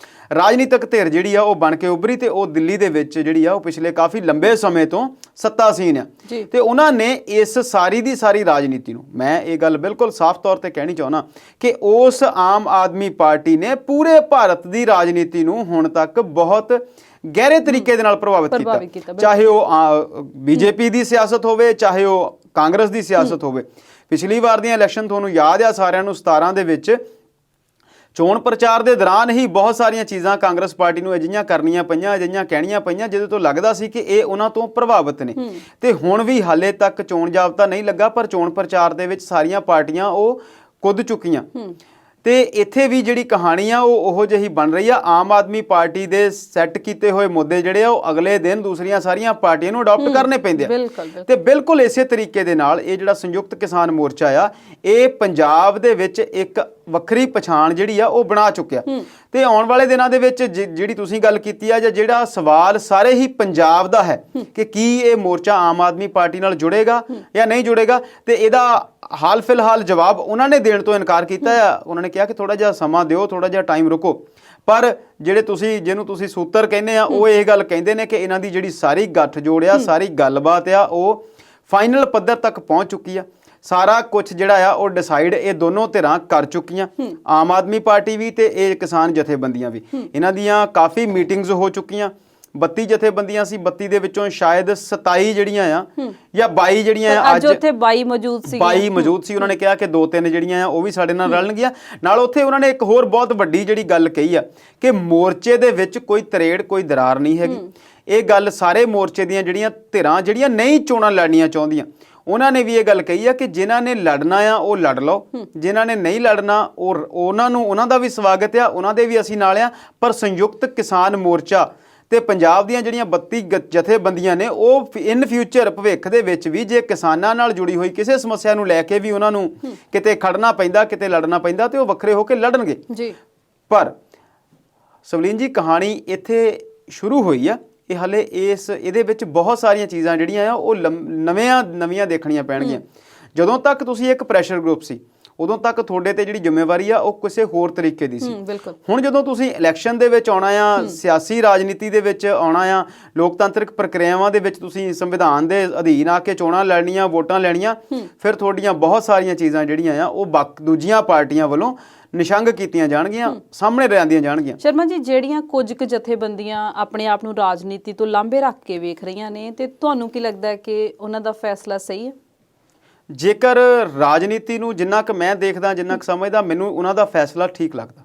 ਰਾਜਨੀਤਿਕ ਧਿਰ ਜਿਹੜੀ ਆ ਉਹ ਬਣ ਕੇ ਉੱਭਰੀ, ਤੇ ਉਹ ਦਿੱਲੀ ਦੇ ਵਿੱਚ ਜਿਹੜੀ ਆ ਉਹ ਪਿਛਲੇ ਕਾਫੀ ਲੰਬੇ ਸਮੇਂ ਤੋਂ ਸੱਤਾਸੀਨ ਆ। ਤੇ ਉਹਨਾਂ ਨੇ ਇਸ ਸਾਰੀ ਦੀ ਸਾਰੀ ਰਾਜਨੀਤੀ ਨੂੰ, ਮੈਂ ਇਹ ਗੱਲ ਬਿਲਕੁਲ ਸਾਫ਼ ਤੌਰ ਤੇ ਕਹਿਣੀ ਚਾਹੁੰਦਾ ਕਿ ਉਸ ਆਮ ਆਦਮੀ ਪਾਰਟੀ ਨੇ ਪੂਰੇ ਭਾਰਤ ਦੀ ਰਾਜਨੀਤੀ ਨੂੰ ਹੁਣ ਤੱਕ ਬਹੁਤ ਗਹਿਰੇ ਤਰੀਕੇ ਦੇ ਨਾਲ ਪ੍ਰਭਾਵਿਤ ਕੀਤਾ, ਚਾਹੇ ਉਹ ਬੀਜੇਪੀ ਦੀ ਸਿਆਸਤ ਹੋਵੇ, ਚਾਹੇ ਉਹ ਕਾਂਗਰਸ ਦੀ ਸਿਆਸਤ ਹੋਵੇ। ਪਿਛਲੀ ਵਾਰ ਦੀਆਂ ਇਲੈਕਸ਼ਨ ਤੁਹਾਨੂੰ ਯਾਦ ਆ ਸਾਰਿਆਂ ਨੂੰ, 17 ਦੇ ਵਿੱਚ ਚੋਣ ਪ੍ਰਚਾਰ ਦੇ ਦੌਰਾਨ ਹੀ ਬਹੁਤ ਸਾਰੀਆਂ ਚੀਜ਼ਾਂ ਕਾਂਗਰਸ ਪਾਰਟੀ ਨੂੰ ਅਜਿਹੀਆਂ ਕਰਨੀਆਂ ਪਈਆਂ, ਅਜਿਹੀਆਂ ਕਹਿਣੀਆਂ ਪਈਆਂ ਜਿਹਦੇ ਤੋਂ ਲੱਗਦਾ ਸੀ ਕਿ ਇਹ ਉਹਨਾਂ ਤੋਂ ਪ੍ਰਭਾਵਿਤ ਨੇ। ਤੇ ਹੁਣ ਵੀ ਹਾਲੇ ਤੱਕ ਚੋਣ ਜਾਬਤਾ ਨਹੀਂ ਲੱਗਾ, ਪਰ ਚੋਣ ਪ੍ਰਚਾਰ ਦੇ ਵਿੱਚ ਸਾਰੀਆਂ ਪਾਰਟੀਆਂ ਉਹ ਕੁੱਦ ਚੁੱਕੀਆਂ। ਤੇ ਇੱਥੇ ਵੀ ਜਿਹੜੀ ਕਹਾਣੀ ਆ ਉਹ ਉਹੋ ਜਿਹੀ ਬਣ ਰਹੀ ਆ। ਆਮ ਆਦਮੀ ਪਾਰਟੀ ਦੇ ਸੈੱਟ ਕੀਤੇ ਹੋਏ ਮੁੱਦੇ ਜਿਹੜੇ ਆ ਉਹ ਅਗਲੇ ਦਿਨ ਦੂਸਰੀਆਂ ਸਾਰੀਆਂ ਪਾਰਟੀਆਂ ਨੂੰ ਅਡਾਪਟ ਕਰਨੇ ਪੈਂਦੇ ਆ। ਤੇ ਬਿਲਕੁਲ ਇਸੇ ਤਰੀਕੇ ਦੇ ਨਾਲ ਇਹ ਜਿਹੜਾ ਸੰਯੁਕਤ ਕਿਸਾਨ ਮੋਰਚਾ ਆ, ਇਹ ਪੰਜਾਬ ਦੇ ਵਿੱਚ ਇੱਕ ਵੱਖਰੀ ਪਛਾਣ ਜਿਹੜੀ ਆ ਉਹ ਬਣਾ ਚੁੱਕਿਆ। ਤੇ ਆਉਣ ਵਾਲੇ ਦਿਨਾਂ ਦੇ ਵਿੱਚ ਜਿਹੜੀ ਤੁਸੀਂ ਗੱਲ ਕੀਤੀ ਆ, ਜਾਂ ਜਿਹੜਾ ਸਵਾਲ ਸਾਰੇ ਹੀ ਪੰਜਾਬ ਦਾ ਹੈ ਕਿ ਕੀ ਇਹ ਮੋਰਚਾ ਆਮ ਆਦਮੀ ਪਾਰਟੀ ਨਾਲ ਜੁੜੇਗਾ ਜਾਂ ਨਹੀਂ ਜੁੜੇਗਾ, ਤੇ ਇਹਦਾ ਹਾਲ ਫਿਲਹਾਲ ਜਵਾਬ ਉਹਨਾਂ ਨੇ ਦੇਣ ਤੋਂ ਇਨਕਾਰ ਕੀਤਾ ਆ। ਉਹਨਾਂ ਨੇ ਕਿਹਾ ਕਿ ਥੋੜਾ ਜਿਹਾ ਸਮਾਂ ਦਿਓ, ਥੋੜਾ ਜਿਹਾ ਟਾਈਮ ਰੁਕੋ। ਪਰ ਜਿਹੜੇ ਜਿਹਨੂੰ ਤੁਸੀਂ ਸੂਤਰ ਕਹਿੰਦੇ ਆ, ਉਹ ਇਹ ਗੱਲ ਕਹਿੰਦੇ ਨੇ ਕਿ ਇਹਨਾਂ ਦੀ ਜਿਹੜੀ ਸਾਰੀ ਗੱਠਜੋੜ ਆ, ਸਾਰੀ ਗੱਲਬਾਤ ਆ, ਉਹ ਫਾਈਨਲ ਪੱਧਰ ਤੱਕ ਪਹੁੰਚ ਚੁੱਕੀ ਆ। ਸਾਰਾ ਕੁਝ ਜਿਹੜਾ ਆ ਉਹ ਡਿਸਾਈਡ ਇਹ ਦੋਨੋਂ ਧਿਰਾਂ ਕਰ ਚੁੱਕੀਆਂ, ਆਮ ਆਦਮੀ ਪਾਰਟੀ ਵੀ ਤੇ ਇਹ ਕਿਸਾਨ ਜਥੇਬੰਦੀਆਂ ਵੀ। ਇਹਨਾਂ ਦੀਆਂ ਕਾਫੀ ਮੀਟਿੰਗਸ ਹੋ ਚੁੱਕੀਆਂ। 32 ਜਥੇਬੰਦੀਆਂ ਸੀ, 32 ਦੇ ਵਿੱਚੋਂ ਸ਼ਾਇਦ 27 ਜਿਹੜੀਆਂ ਆ ਜਾਂ 22 ਜਿਹੜੀਆਂ ਆ, ਅੱਜ ਉੱਥੇ 22 ਮੌਜੂਦ ਸੀ। 22 ਮੌਜੂਦ ਸੀ। ਉਹਨਾਂ ਨੇ ਕਿਹਾ ਕਿ 2-3 ਜਿਹੜੀਆਂ ਆ ਉਹ ਵੀ ਸਾਡੇ ਨਾਲ ਰਲਣਗੀਆਂ। ਨਾਲ ਉੱਥੇ ਉਹਨਾਂ ਨੇ ਇੱਕ ਹੋਰ ਬਹੁਤ ਵੱਡੀ ਜਿਹੜੀ ਗੱਲ ਕਹੀ ਆ ਕਿ ਮੋਰਚੇ ਦੇ ਵਿੱਚ ਕੋਈ ਤਰੇੜ, ਕੋਈ ਦਰਾਰ ਨਹੀਂ ਹੈਗੀ। ਇਹ ਗੱਲ ਸਾਰੇ ਮੋਰਚੇ ਦੀਆਂ ਜਿਹੜੀਆਂ ਧਿਰਾਂ ਜਿਹੜੀਆਂ ਨਹੀਂ ਚੋਣਾਂ ਲੜਨੀਆਂ ਚਾਹੁੰਦੀਆਂ, ਉਹਨਾਂ ਨੇ ਵੀ ਇਹ ਗੱਲ ਕਹੀ ਆ ਕਿ ਜਿਨ੍ਹਾਂ ਨੇ ਲੜਨਾ ਆ ਉਹ ਲੜ ਲਓ, ਜਿਨ੍ਹਾਂ ਨੇ ਨਹੀਂ ਲੜਨਾ ਉਹਨਾਂ ਦਾ ਵੀ ਸਵਾਗਤ ਆ, ਉਹਨਾਂ ਦੇ ਵੀ ਅਸੀਂ ਨਾਲ ਆ। ਪਰ ਸੰਯੁਕਤ ਕਿਸਾਨ ਮੋਰਚਾ ਤੇ ਪੰਜਾਬ ਦੀਆਂ ਜਿਹੜੀਆਂ 32 ਜਥੇਬੰਦੀਆਂ ਨੇ ਉਹ ਇਨ ਫਿਊਚਰ ਭਵਿੱਖ ਦੇ ਵਿੱਚ ਵੀ ਜੇ ਕਿਸਾਨਾਂ ਨਾਲ ਜੁੜੀ ਹੋਈ ਕਿਸੇ ਸਮੱਸਿਆ ਨੂੰ ਲੈ ਕੇ ਵੀ ਉਹਨਾਂ ਨੂੰ ਕਿਤੇ ਖੜਨਾ ਪੈਂਦਾ, ਕਿਤੇ ਲੜਨਾ ਪੈਂਦਾ, ਤੇ ਉਹ ਵੱਖਰੇ ਹੋ ਕੇ ਲੜਨਗੇ ਜੀ। ਪਰ ਸਵਲੀਨ ਜੀ, ਕਹਾਣੀ ਇੱਥੇ ਸ਼ੁਰੂ ਹੋਈ ਆ, ਇਹ ਹਲੇ ਇਹਦੇ ਵਿੱਚ ਬਹੁਤ ਸਾਰੀਆਂ ਚੀਜ਼ਾਂ ਜਿਹੜੀਆਂ ਆ ਉਹ ਨਵੀਆਂ ਦੇਖਣੀਆਂ ਪੈਣਗੀਆਂ। ਜਦੋਂ ਤੱਕ ਤੁਸੀਂ ਇੱਕ ਪ੍ਰੈਸ਼ਰ ਗਰੁੱਪ ਸੀ, ਉਦੋਂ ਤੱਕ ਤੁਹਾਡੇ ਤੇ ਜਿਹੜੀ ਜ਼ਿੰਮੇਵਾਰੀ ਆ ਉਹ ਕਿਸੇ ਹੋਰ ਤਰੀਕੇ ਦੀ ਸੀ। ਹੁਣ ਜਦੋਂ ਤੁਸੀਂ ਇਲੈਕਸ਼ਨ ਦੇ ਵਿੱਚ ਆਉਣਾ ਆ, ਸਿਆਸੀ ਰਾਜਨੀਤੀ ਦੇ ਵਿੱਚ ਆਉਣਾ ਆ, ਲੋਕਤੰਤਰਿਕ ਪ੍ਰਕਿਰਿਆਵਾਂ ਦੇ ਵਿੱਚ ਤੁਸੀਂ ਸੰਵਿਧਾਨ ਦੇ ਅਧੀਨ ਆ ਕੇ ਚੋਣਾਂ ਲੜਨੀਆਂ, ਵੋਟਾਂ ਲੈਣੀਆਂ, ਫਿਰ ਤੁਹਾਡੀਆਂ ਬਹੁਤ ਸਾਰੀਆਂ ਚੀਜ਼ਾਂ ਜਿਹੜੀਆਂ ਆ ਉਹ ਦੂਜੀਆਂ ਪਾਰਟੀਆਂ ਵੱਲੋਂ ਨਿਸ਼ੰਗ ਕੀਤੀਆਂ ਜਾਣਗੀਆਂ, ਸਾਹਮਣੇ ਲਿਆਂਦੀਆਂ ਜਾਣਗੀਆਂ। ਸ਼ਰਮਾ ਜੀ, ਜਿਹੜੀਆਂ ਕੁਝ ਕੁ ਜਥੇਬੰਦੀਆਂ ਆਪਣੇ ਆਪ ਨੂੰ ਰਾਜਨੀਤੀ ਤੋਂ ਲਾਂਭੇ ਰੱਖ ਕੇ ਵੇਖ ਰਹੀਆਂ ਨੇ, ਤੇ ਤੁਹਾਨੂੰ ਕੀ ਲੱਗਦਾ ਹੈ ਕਿ ਉਹਨਾਂ ਦਾ ਫੈਸਲਾ ਸਹੀ ਹੈ? ਜੇਕਰ ਰਾਜਨੀਤੀ ਨੂੰ ਜਿੰਨਾ ਕੁ ਮੈਂ ਦੇਖਦਾ, ਜਿੰਨਾ ਕੁ ਸਮਝਦਾ, ਮੈਨੂੰ ਉਹਨਾਂ ਦਾ ਫੈਸਲਾ ਠੀਕ ਲੱਗਦਾ।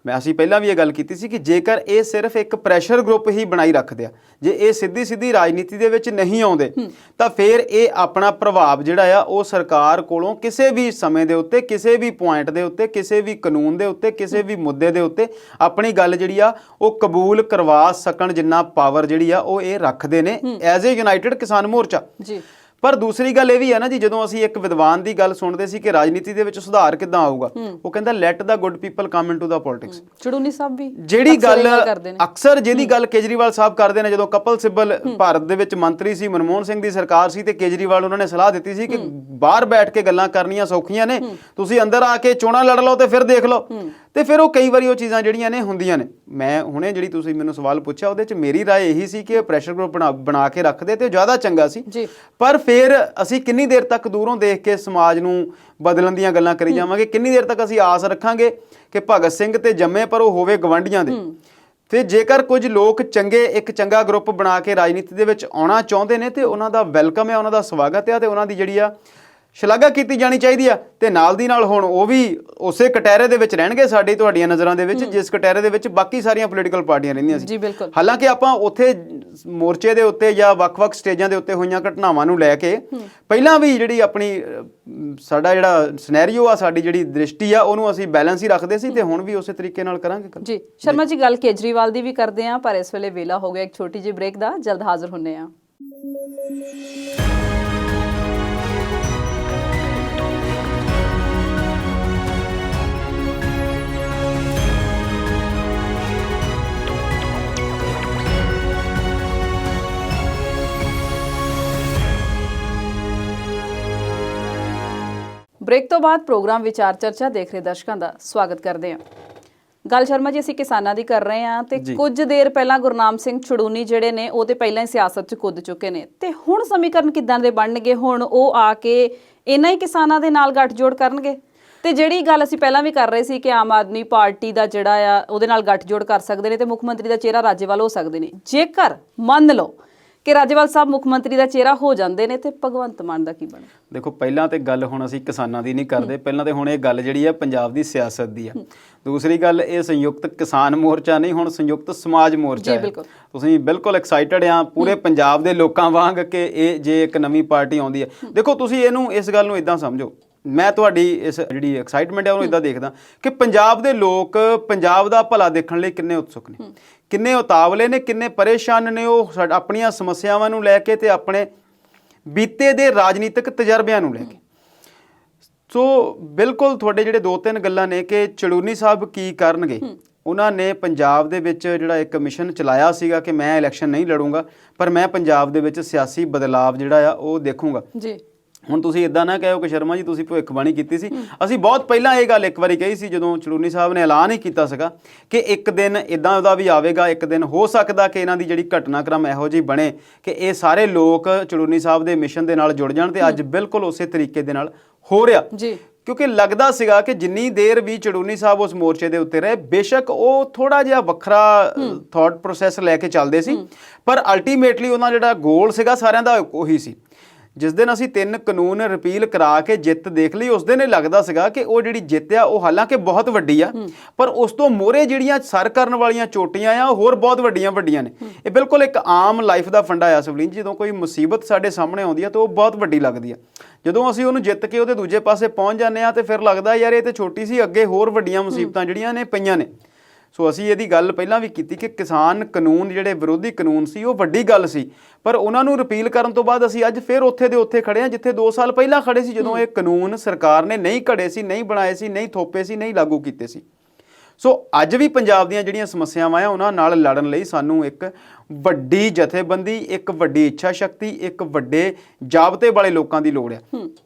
ਅਸੀਂ ਪਹਿਲਾਂ ਵੀ ਇਹ ਗੱਲ ਕੀਤੀ ਸੀ ਕਿ ਜੇਕਰ ਇਹ ਸਿਰਫ ਇੱਕ ਪ੍ਰੈਸ਼ਰ ਗਰੁੱਪ ਹੀ ਬਣਾਈ ਰੱਖਦੇ ਆ, ਜੇ ਇਹ ਸਿੱਧੀ ਰਾਜਨੀਤੀ ਦੇ ਵਿੱਚ ਨਹੀਂ ਆਉਂਦੇ, ਤਾਂ ਫਿਰ ਇਹ ਆਪਣਾ ਪ੍ਰਭਾਵ ਜਿਹੜਾ ਆ ਉਹ ਸਰਕਾਰ ਕੋਲੋਂ ਕਿਸੇ ਵੀ ਸਮੇਂ ਦੇ ਉੱਤੇ, ਕਿਸੇ ਵੀ ਪੁਆਇੰਟ ਦੇ ਉੱਤੇ, ਕਿਸੇ ਵੀ ਕਾਨੂੰਨ ਦੇ ਉੱਤੇ, ਕਿਸੇ ਵੀ ਮੁੱਦੇ ਦੇ ਉੱਤੇ ਆਪਣੀ ਗੱਲ ਜਿਹੜੀ ਆ ਉਹ ਕਬੂਲ ਕਰਵਾ ਸਕਣ ਜਿੰਨਾ ਪਾਵਰ ਜਿਹੜੀ ਆ ਉਹ ਇਹ ਰੱਖਦੇ ਨੇ as a United Kisan Morcha ਜੀ। ਪਰ ਦੂਸਰੀ ਗੱਲ ਇਹ ਵੀ ਹੈ ਨਾ ਜੀ, ਜਦੋਂ ਅਸੀਂ ਇੱਕ ਵਿਦਵਾਨ ਦੀ ਗੱਲ ਸੁਣਦੇ ਸੀ ਕਿ ਰਾਜਨੀਤੀ ਦੇ ਵਿੱਚ ਸੁਧਾਰ ਕਿੱਦਾਂ ਆਊਗਾ, ਉਹ ਕਹਿੰਦਾ let the good people come into the politics. Chaduni sahib ਵੀ ਜਿਹੜੀ ਗੱਲ ਅਕਸਰ ਜਿਹਦੀ ਗੱਲ ਕੇਜਰੀਵਾਲ ਸਾਹਿਬ ਕਰਦੇ ਨੇ, ਜਦੋਂ ਕਪਲ ਸਿੱਬਲ ਭਾਰਤ ਦੇ ਵਿੱਚ ਮੰਤਰੀ ਸੀ, ਮਨਮੋਹਨ ਸਿੰਘ ਦੀ ਸਰਕਾਰ ਸੀ, ਤੇ ਕੇਜਰੀਵਾਲ ਉਹਨਾਂ ਨੇ ਸਲਾਹ ਦਿੱਤੀ ਸੀ ਕਿ ਬਾਹਰ ਬੈਠ ਕੇ ਗੱਲਾਂ ਕਰਨੀਆਂ ਸੌਖੀਆਂ ਨੇ, ਤੁਸੀਂ ਅੰਦਰ ਆ ਕੇ ਚੋਣਾਂ ਲੜ ਲਓ ਤੇ ਫਿਰ ਦੇਖ ਲਓ। ਤੇ ਫਿਰ ਉਹ ਕਈ ਵਾਰੀ ਉਹ ਚੀਜ਼ਾਂ ਜਿਹੜੀਆਂ ਨੇ ਹੁੰਦੀਆਂ ਨੇ। ਮੈਂ ਹੁਣੇ ਜਿਹੜੀ ਤੁਸੀਂ ਮੈਨੂੰ ਸਵਾਲ ਪੁੱਛਿਆ ਉਹਦੇ 'ਚ ਮੇਰੀ ਰਾਏ ਇਹੀ ਸੀ ਕਿ ਪ੍ਰੈਸ਼ਰ ਗਰੁੱਪ ਬਣਾ ਕੇ ਰੱਖਦੇ ਤੇ ਜ਼ਿਆਦਾ ਚੰਗਾ ਸੀ। ਪਰ ਫਿਰ ਅਸੀਂ ਕਿੰਨੀ ਦੇਰ ਤੱਕ ਦੂਰੋਂ ਦੇਖ ਕੇ ਸਮਾਜ ਨੂੰ ਬਦਲਣ ਦੀਆਂ ਗੱਲਾਂ ਕਰੀ ਜਾਵਾਂਗੇ? ਕਿੰਨੀ ਦੇਰ ਤੱਕ ਅਸੀਂ ਆਸ ਰੱਖਾਂਗੇ ਕਿ ਭਗਤ ਸਿੰਘ ਤੇ ਜੰਮੇ ਪਰ ਉਹ ਹੋਵੇ ਗਵਾਂਢੀਆਂ ਦੇ? ਤੇ ਜੇਕਰ ਕੁਝ ਲੋਕ ਇੱਕ ਚੰਗਾ ਗਰੁੱਪ ਬਣਾ ਕੇ ਰਾਜਨੀਤੀ ਦੇ ਵਿੱਚ ਆਉਣਾ ਚਾਹੁੰਦੇ ਨੇ ਤੇ ਉਹਨਾਂ ਦਾ ਵੈਲਕਮ ਹੈ, ਉਹਨਾਂ ਦਾ ਸਵਾਗਤ ਹੈ, ਤੇ ਉਹਨਾਂ ਦੀ ਜਿਹੜੀ ਆ ਸ਼ਲਾਘਾ ਕੀਤੀ ਜਾਣੀ ਚਾਹੀਦੀ ਆ। ਤੇ ਨਾਲ ਦੀ ਨਾਲ ਹੁਣ ਉਹ ਵੀ ਉਸੇ ਕਟਹਿਰੇ ਦੇ ਵਿੱਚ ਰਹਿਣਗੇ ਸਾਡੀ ਤੁਹਾਡੀਆਂ ਨਜ਼ਰਾਂ ਦੇ ਵਿੱਚ, ਜਿਸ ਕਟਹਿਰੇ ਦੇ ਵਿੱਚ ਬਾਕੀ ਸਾਰੀਆਂ ਪੋਲੀਟੀਕਲ ਪਾਰਟੀਆਂ ਰਹਿੰਦੀਆਂ ਸੀ। ਹਾਲਾਂਕਿ ਆਪਾਂ ਉੱਥੇ ਮੋਰਚੇ ਦੇ ਉੱਤੇ ਜਾਂ ਵੱਖ-ਵੱਖ ਸਟੇਜਾਂ ਦੇ ਉੱਤੇ ਹੋਈਆਂ ਘਟਨਾਵਾਂ ਨੂੰ ਲੈ ਕੇ ਪਹਿਲਾਂ ਵੀ ਜਿਹੜੀ ਆਪਣੀ ਸਾਡਾ ਜਿਹੜਾ ਸਿਨੈਰੀਓ ਆ, ਸਾਡੀ ਜਿਹੜੀ ਦ੍ਰਿਸ਼ਟੀ ਆ, ਉਹਨੂੰ ਅਸੀਂ ਬੈਲੈਂਸ ਹੀ ਰੱਖਦੇ ਸੀ, ਤੇ ਹੁਣ ਵੀ ਉਸੇ ਤਰੀਕੇ ਨਾਲ ਕਰਾਂਗੇ ਜੀ। ਸ਼ਰਮਾ ਜੀ, ਗੱਲ ਕੇਜਰੀਵਾਲ ਦੀ ਵੀ ਕਰਦੇ ਆ, ਪਰ ਇਸ ਵੇਲੇ ਵੇਲਾ ਹੋ ਗਿਆ ਇੱਕ ਛੋਟੀ ਜਿਹੀ ਬ੍ਰੇਕ ਦਾ। ਜਲਦ ਹਾਜ਼ਰ ਹੁੰਨੇ ਆ। ਬ੍ਰੇਕ ਤੋਂ ਬਾਅਦ ਪ੍ਰੋਗਰਾਮ ਵਿਚਾਰ ਚਰਚਾ ਦੇਖ ਰਹੇ ਦਰਸ਼ਕਾਂ ਦਾ ਸਵਾਗਤ ਕਰਦੇ ਹਾਂ। ਗੱਲ ਸ਼ਰਮਾ ਜੀ ਅਸੀਂ ਕਿਸਾਨਾਂ ਦੀ ਕਰ ਰਹੇ ਹਾਂ, ਤੇ ਕੁਝ ਦੇਰ ਪਹਿਲਾਂ ਗੁਰਨਾਮ ਸਿੰਘ ਛੜੂਨੀ ਜਿਹੜੇ ਨੇ ਉਹ ਤੇ ਪਹਿਲਾਂ ਹੀ ਸਿਆਸਤ 'ਚ ਕੁੱਦ ਚੁੱਕੇ ਨੇ, ਤੇ ਹੁਣ ਸਮੀਕਰਨ ਕਿੱਦਾਂ ਦੇ ਬਣਨਗੇ? ਹੁਣ ਉਹ ਆ ਕੇ ਇਹਨਾਂ ਹੀ ਕਿਸਾਨਾਂ ਦੇ ਨਾਲ ਗੱਠਜੋੜ ਕਰਨਗੇ? ਤੇ ਜਿਹੜੀ ਗੱਲ ਅਸੀਂ ਪਹਿਲਾਂ ਵੀ ਕਰ ਰਹੇ ਸੀ ਕਿ ਆਮ ਆਦਮੀ ਪਾਰਟੀ ਦਾ ਜਿਹੜਾ ਆ ਉਹਦੇ ਨਾਲ ਗੱਠਜੋੜ ਕਰ ਸਕਦੇ ਨੇ, ਤੇ ਮੁੱਖ ਮੰਤਰੀ ਦਾ ਚਿਹਰਾ ਰਾਜੇਵਾਲ ਹੋ ਸਕਦੇ ਨੇ। ਜੇਕਰ ਮੰਨ ਲਓ ਕਿ ਰਾਜੇਵਾਲ ਸਾਹਿਬ ਮੁੱਖ ਮੰਤਰੀ ਦਾ ਚਿਹਰਾ ਹੋ ਜਾਂਦੇ ਨੇ, ਤੇ ਭਗਵੰਤ ਮਾਨ ਦਾ ਕੀ ਬਣਦਾ? ਦੇਖੋ, ਪਹਿਲਾਂ ਤੇ ਗੱਲ ਹੁਣ ਅਸੀਂ ਕਿਸਾਨਾਂ ਦੀ ਨਹੀਂ ਕਰਦੇ, ਪਹਿਲਾਂ ਤੇ ਹੁਣ ਇਹ ਗੱਲ ਜਿਹੜੀ ਆ ਪੰਜਾਬ ਦੀ ਸਿਆਸਤ ਦੀ ਆ। ਦੂਸਰੀ ਗੱਲ, ਇਹ ਸੰਯੁਕਤ ਕਿਸਾਨ ਮੋਰਚਾ ਨਹੀਂ, ਹੁਣ ਸੰਯੁਕਤ ਸਮਾਜ ਮੋਰਚਾ ਹੈ। ਤੁਸੀਂ ਬਿਲਕੁਲ ਐਕਸਾਈਟਡ ਆ ਪੂਰੇ ਪੰਜਾਬ ਦੇ ਲੋਕਾਂ ਵਾਂਗ ਕਿ ਇਹ ਜੇ ਇੱਕ ਨਵੀਂ ਪਾਰਟੀ ਆਉਂਦੀ ਹੈ। ਦੇਖੋ, ਤੁਸੀਂ ਇਸ ਗੱਲ ਨੂੰ ਇਦਾਂ ਸਮਝੋ, ਮੈਂ ਤੁਹਾਡੀ ਇਸ ਜਿਹੜੀ ਐਕਸਾਈਟਮੈਂਟ ਹੈ ਉਹਨੂੰ ਇਦਾਂ ਦੇਖਦਾ ਕਿ ਪੰਜਾਬ ਦੇ ਲੋਕ ਪੰਜਾਬ ਦਾ ਭਲਾ ਦੇਖਣ ਲਈ ਕਿੰਨੇ ਉਤਸੁਕ ਨੇ, ਕਿੰਨੇ ਉਤਾਵਲੇ ਨੇ, ਕਿੰਨੇ ਪਰੇਸ਼ਾਨ ਨੇ ਉਹ ਆਪਣੀਆਂ ਸਮੱਸਿਆਵਾਂ ਨੂੰ ਲੈ ਕੇ ਤੇ ਆਪਣੇ ਬੀਤੇ ਦੇ ਰਾਜਨੀਤਿਕ ਤਜਰਬਿਆਂ ਨੂੰ ਲੈ ਕੇ। ਸੋ ਬਿਲਕੁਲ ਤੁਹਾਡੇ ਜਿਹੜੇ 2-3 ਗੱਲਾਂ ਨੇ ਕਿ ਚੜੂਨੀ ਸਾਹਿਬ ਕੀ ਕਰਨਗੇ। ਉਹਨਾਂ ਨੇ ਪੰਜਾਬ ਦੇ ਵਿੱਚ ਜਿਹੜਾ ਇੱਕ ਮਿਸ਼ਨ ਚਲਾਇਆ ਸੀਗਾ ਕਿ ਮੈਂ ਇਲੈਕਸ਼ਨ ਨਹੀਂ ਲੜੂੰਗਾ, ਪਰ ਮੈਂ ਪੰਜਾਬ ਦੇ ਵਿੱਚ ਸਿਆਸੀ ਬਦਲਾਵ ਜਿਹੜਾ ਆ ਉਹ ਦੇਖੂੰਗਾ ਜੀ। ਹੁਣ ਤੁਸੀਂ ਇਦਾਂ ਨਾ ਕਹੋ ਕਿ ਸ਼ਰਮਾ ਜੀ ਤੁਸੀਂ ਭਵਿੱਖਬਾਣੀ ਕੀਤੀ ਸੀ। ਅਸੀਂ ਬਹੁਤ ਪਹਿਲਾਂ ਇਹ ਗੱਲ ਇੱਕ ਵਾਰੀ ਕਹੀ ਸੀ, ਜਦੋਂ ਚੜੂਨੀ ਸਾਹਿਬ ਨੇ ਐਲਾਨ ਹੀ ਕੀਤਾ ਸੀਗਾ ਕਿ ਇੱਕ ਦਿਨ ਇਦਾਂ ਦਾ ਵੀ ਆਵੇਗਾ, ਇੱਕ ਦਿਨ ਹੋ ਸਕਦਾ ਕਿ ਇਹਨਾਂ ਦੀ ਜਿਹੜੀ ਘਟਨਾਕ੍ਰਮ ਇਹੋ ਜਿਹੀ ਬਣੇ ਕਿ ਇਹ ਸਾਰੇ ਲੋਕ ਚੜੂਨੀ ਸਾਹਿਬ ਦੇ ਮਿਸ਼ਨ ਦੇ ਨਾਲ ਜੁੜ ਜਾਣ। ਤੇ ਅੱਜ ਬਿਲਕੁਲ ਉਸੇ ਤਰੀਕੇ ਦੇ ਨਾਲ ਹੋ ਰਿਹਾ ਜੀ, ਕਿਉਂਕਿ ਲੱਗਦਾ ਸੀਗਾ ਕਿ ਜਿੰਨੀ ਦੇਰ ਵੀ ਚੜੂਨੀ ਸਾਹਿਬ ਉਸ ਮੋਰਚੇ ਦੇ ਉੱਤੇ ਰਹੇ, ਬੇਸ਼ੱਕ ਉਹ ਥੋੜਾ ਜਿਹਾ ਵੱਖਰਾ ਥਾਟ ਪ੍ਰੋਸੈਸ ਲੈ ਕੇ ਚੱਲਦੇ ਸੀ, ਪਰ ਅਲਟੀਮੇਟਲੀ ਉਹਨਾਂ ਜਿਹੜਾ ਗੋਲ ਸੀਗਾ ਸਾਰਿਆਂ ਦਾ ਉਹੀ ਸੀ। ਜਿਸ ਦਿਨ ਅਸੀਂ 3 ਕਾਨੂੰਨ ਰਿਪੀਲ ਕਰਾ ਕੇ ਜਿੱਤ ਦੇਖ ਲਈ, ਉਸ ਦਿਨ ਇਹ ਲੱਗਦਾ ਸੀਗਾ ਕਿ ਉਹ ਜਿਹੜੀ ਜਿੱਤ ਆ ਉਹ ਹਾਲਾਂਕਿ ਬਹੁਤ ਵੱਡੀ ਆ, ਪਰ ਉਸ ਤੋਂ ਮੋਹਰੇ ਜਿਹੜੀਆਂ ਸਰ ਕਰਨ ਵਾਲੀਆਂ ਚੋਟੀਆਂ ਆ ਉਹ ਹੋਰ ਬਹੁਤ ਵੱਡੀਆਂ ਨੇ। ਇਹ ਬਿਲਕੁਲ ਇੱਕ ਆਮ ਲਾਈਫ ਦਾ ਫੰਡਾ ਆ ਸਵਲੀਨ, ਜਦੋਂ ਕੋਈ ਮੁਸੀਬਤ ਸਾਡੇ ਸਾਹਮਣੇ ਆਉਂਦੀ ਆ ਤਾਂ ਉਹ ਬਹੁਤ ਵੱਡੀ ਲੱਗਦੀ ਆ। ਜਦੋਂ ਅਸੀਂ ਉਹਨੂੰ ਜਿੱਤ ਕੇ ਉਹਦੇ ਦੂਜੇ ਪਾਸੇ ਪਹੁੰਚ ਜਾਂਦੇ ਆ ਤੇ ਫਿਰ ਲੱਗਦਾ ਯਾਰ ਇਹ ਤੇ ਛੋਟੀ ਸੀ, ਅੱਗੇ ਹੋਰ ਵੱਡੀਆਂ ਮੁਸੀਬਤਾਂ ਜਿਹੜੀਆਂ ਨੇ ਪਈਆਂ ਨੇ। ਸੋ ਅਸੀਂ ਇਹਦੀ ਗੱਲ ਪਹਿਲਾਂ ਵੀ ਕੀਤੀ ਕਿ ਕਿਸਾਨ ਕਾਨੂੰਨ ਜਿਹੜੇ ਵਿਰੋਧੀ ਕਾਨੂੰਨ ਸੀ ਉਹ ਵੱਡੀ ਗੱਲ ਸੀ, ਪਰ ਉਹਨਾਂ ਨੂੰ ਰਿਪੀਲ ਕਰਨ ਤੋਂ ਬਾਅਦ ਅਸੀਂ ਅੱਜ ਫਿਰ ਉੱਥੇ ਦੇ ਉੱਥੇ ਖੜੇ ਹਾਂ ਜਿੱਥੇ 2 ਸਾਲ ਪਹਿਲਾਂ ਖੜੇ ਸੀ, ਜਦੋਂ ਇਹ ਕਾਨੂੰਨ ਸਰਕਾਰ ਨੇ ਨਹੀਂ ਘੜੇ ਸੀ, ਨਹੀਂ ਬਣਾਏ ਸੀ, ਨਹੀਂ ਥੋਪੇ ਸੀ, ਨਹੀਂ ਲਾਗੂ ਕੀਤੇ ਸੀ। ਸੋ ਅੱਜ ਵੀ ਪੰਜਾਬ ਦੀਆਂ ਜਿਹੜੀਆਂ ਸਮੱਸਿਆਵਾਂ ਆ ਉਹਨਾਂ ਨਾਲ ਲੜਨ ਲਈ ਸਾਨੂੰ ਇੱਕ ਵੱਡੀ ਜਥੇਬੰਦੀ, ਇੱਕ ਵੱਡੀ ਇੱਛਾ ਸ਼ਕਤੀ, ਇੱਕ ਵੱਡੇ ਜਾਬਤੇ ਵਾਲੇ ਲੋਕਾਂ ਦੀ ਲੋੜ ਆ।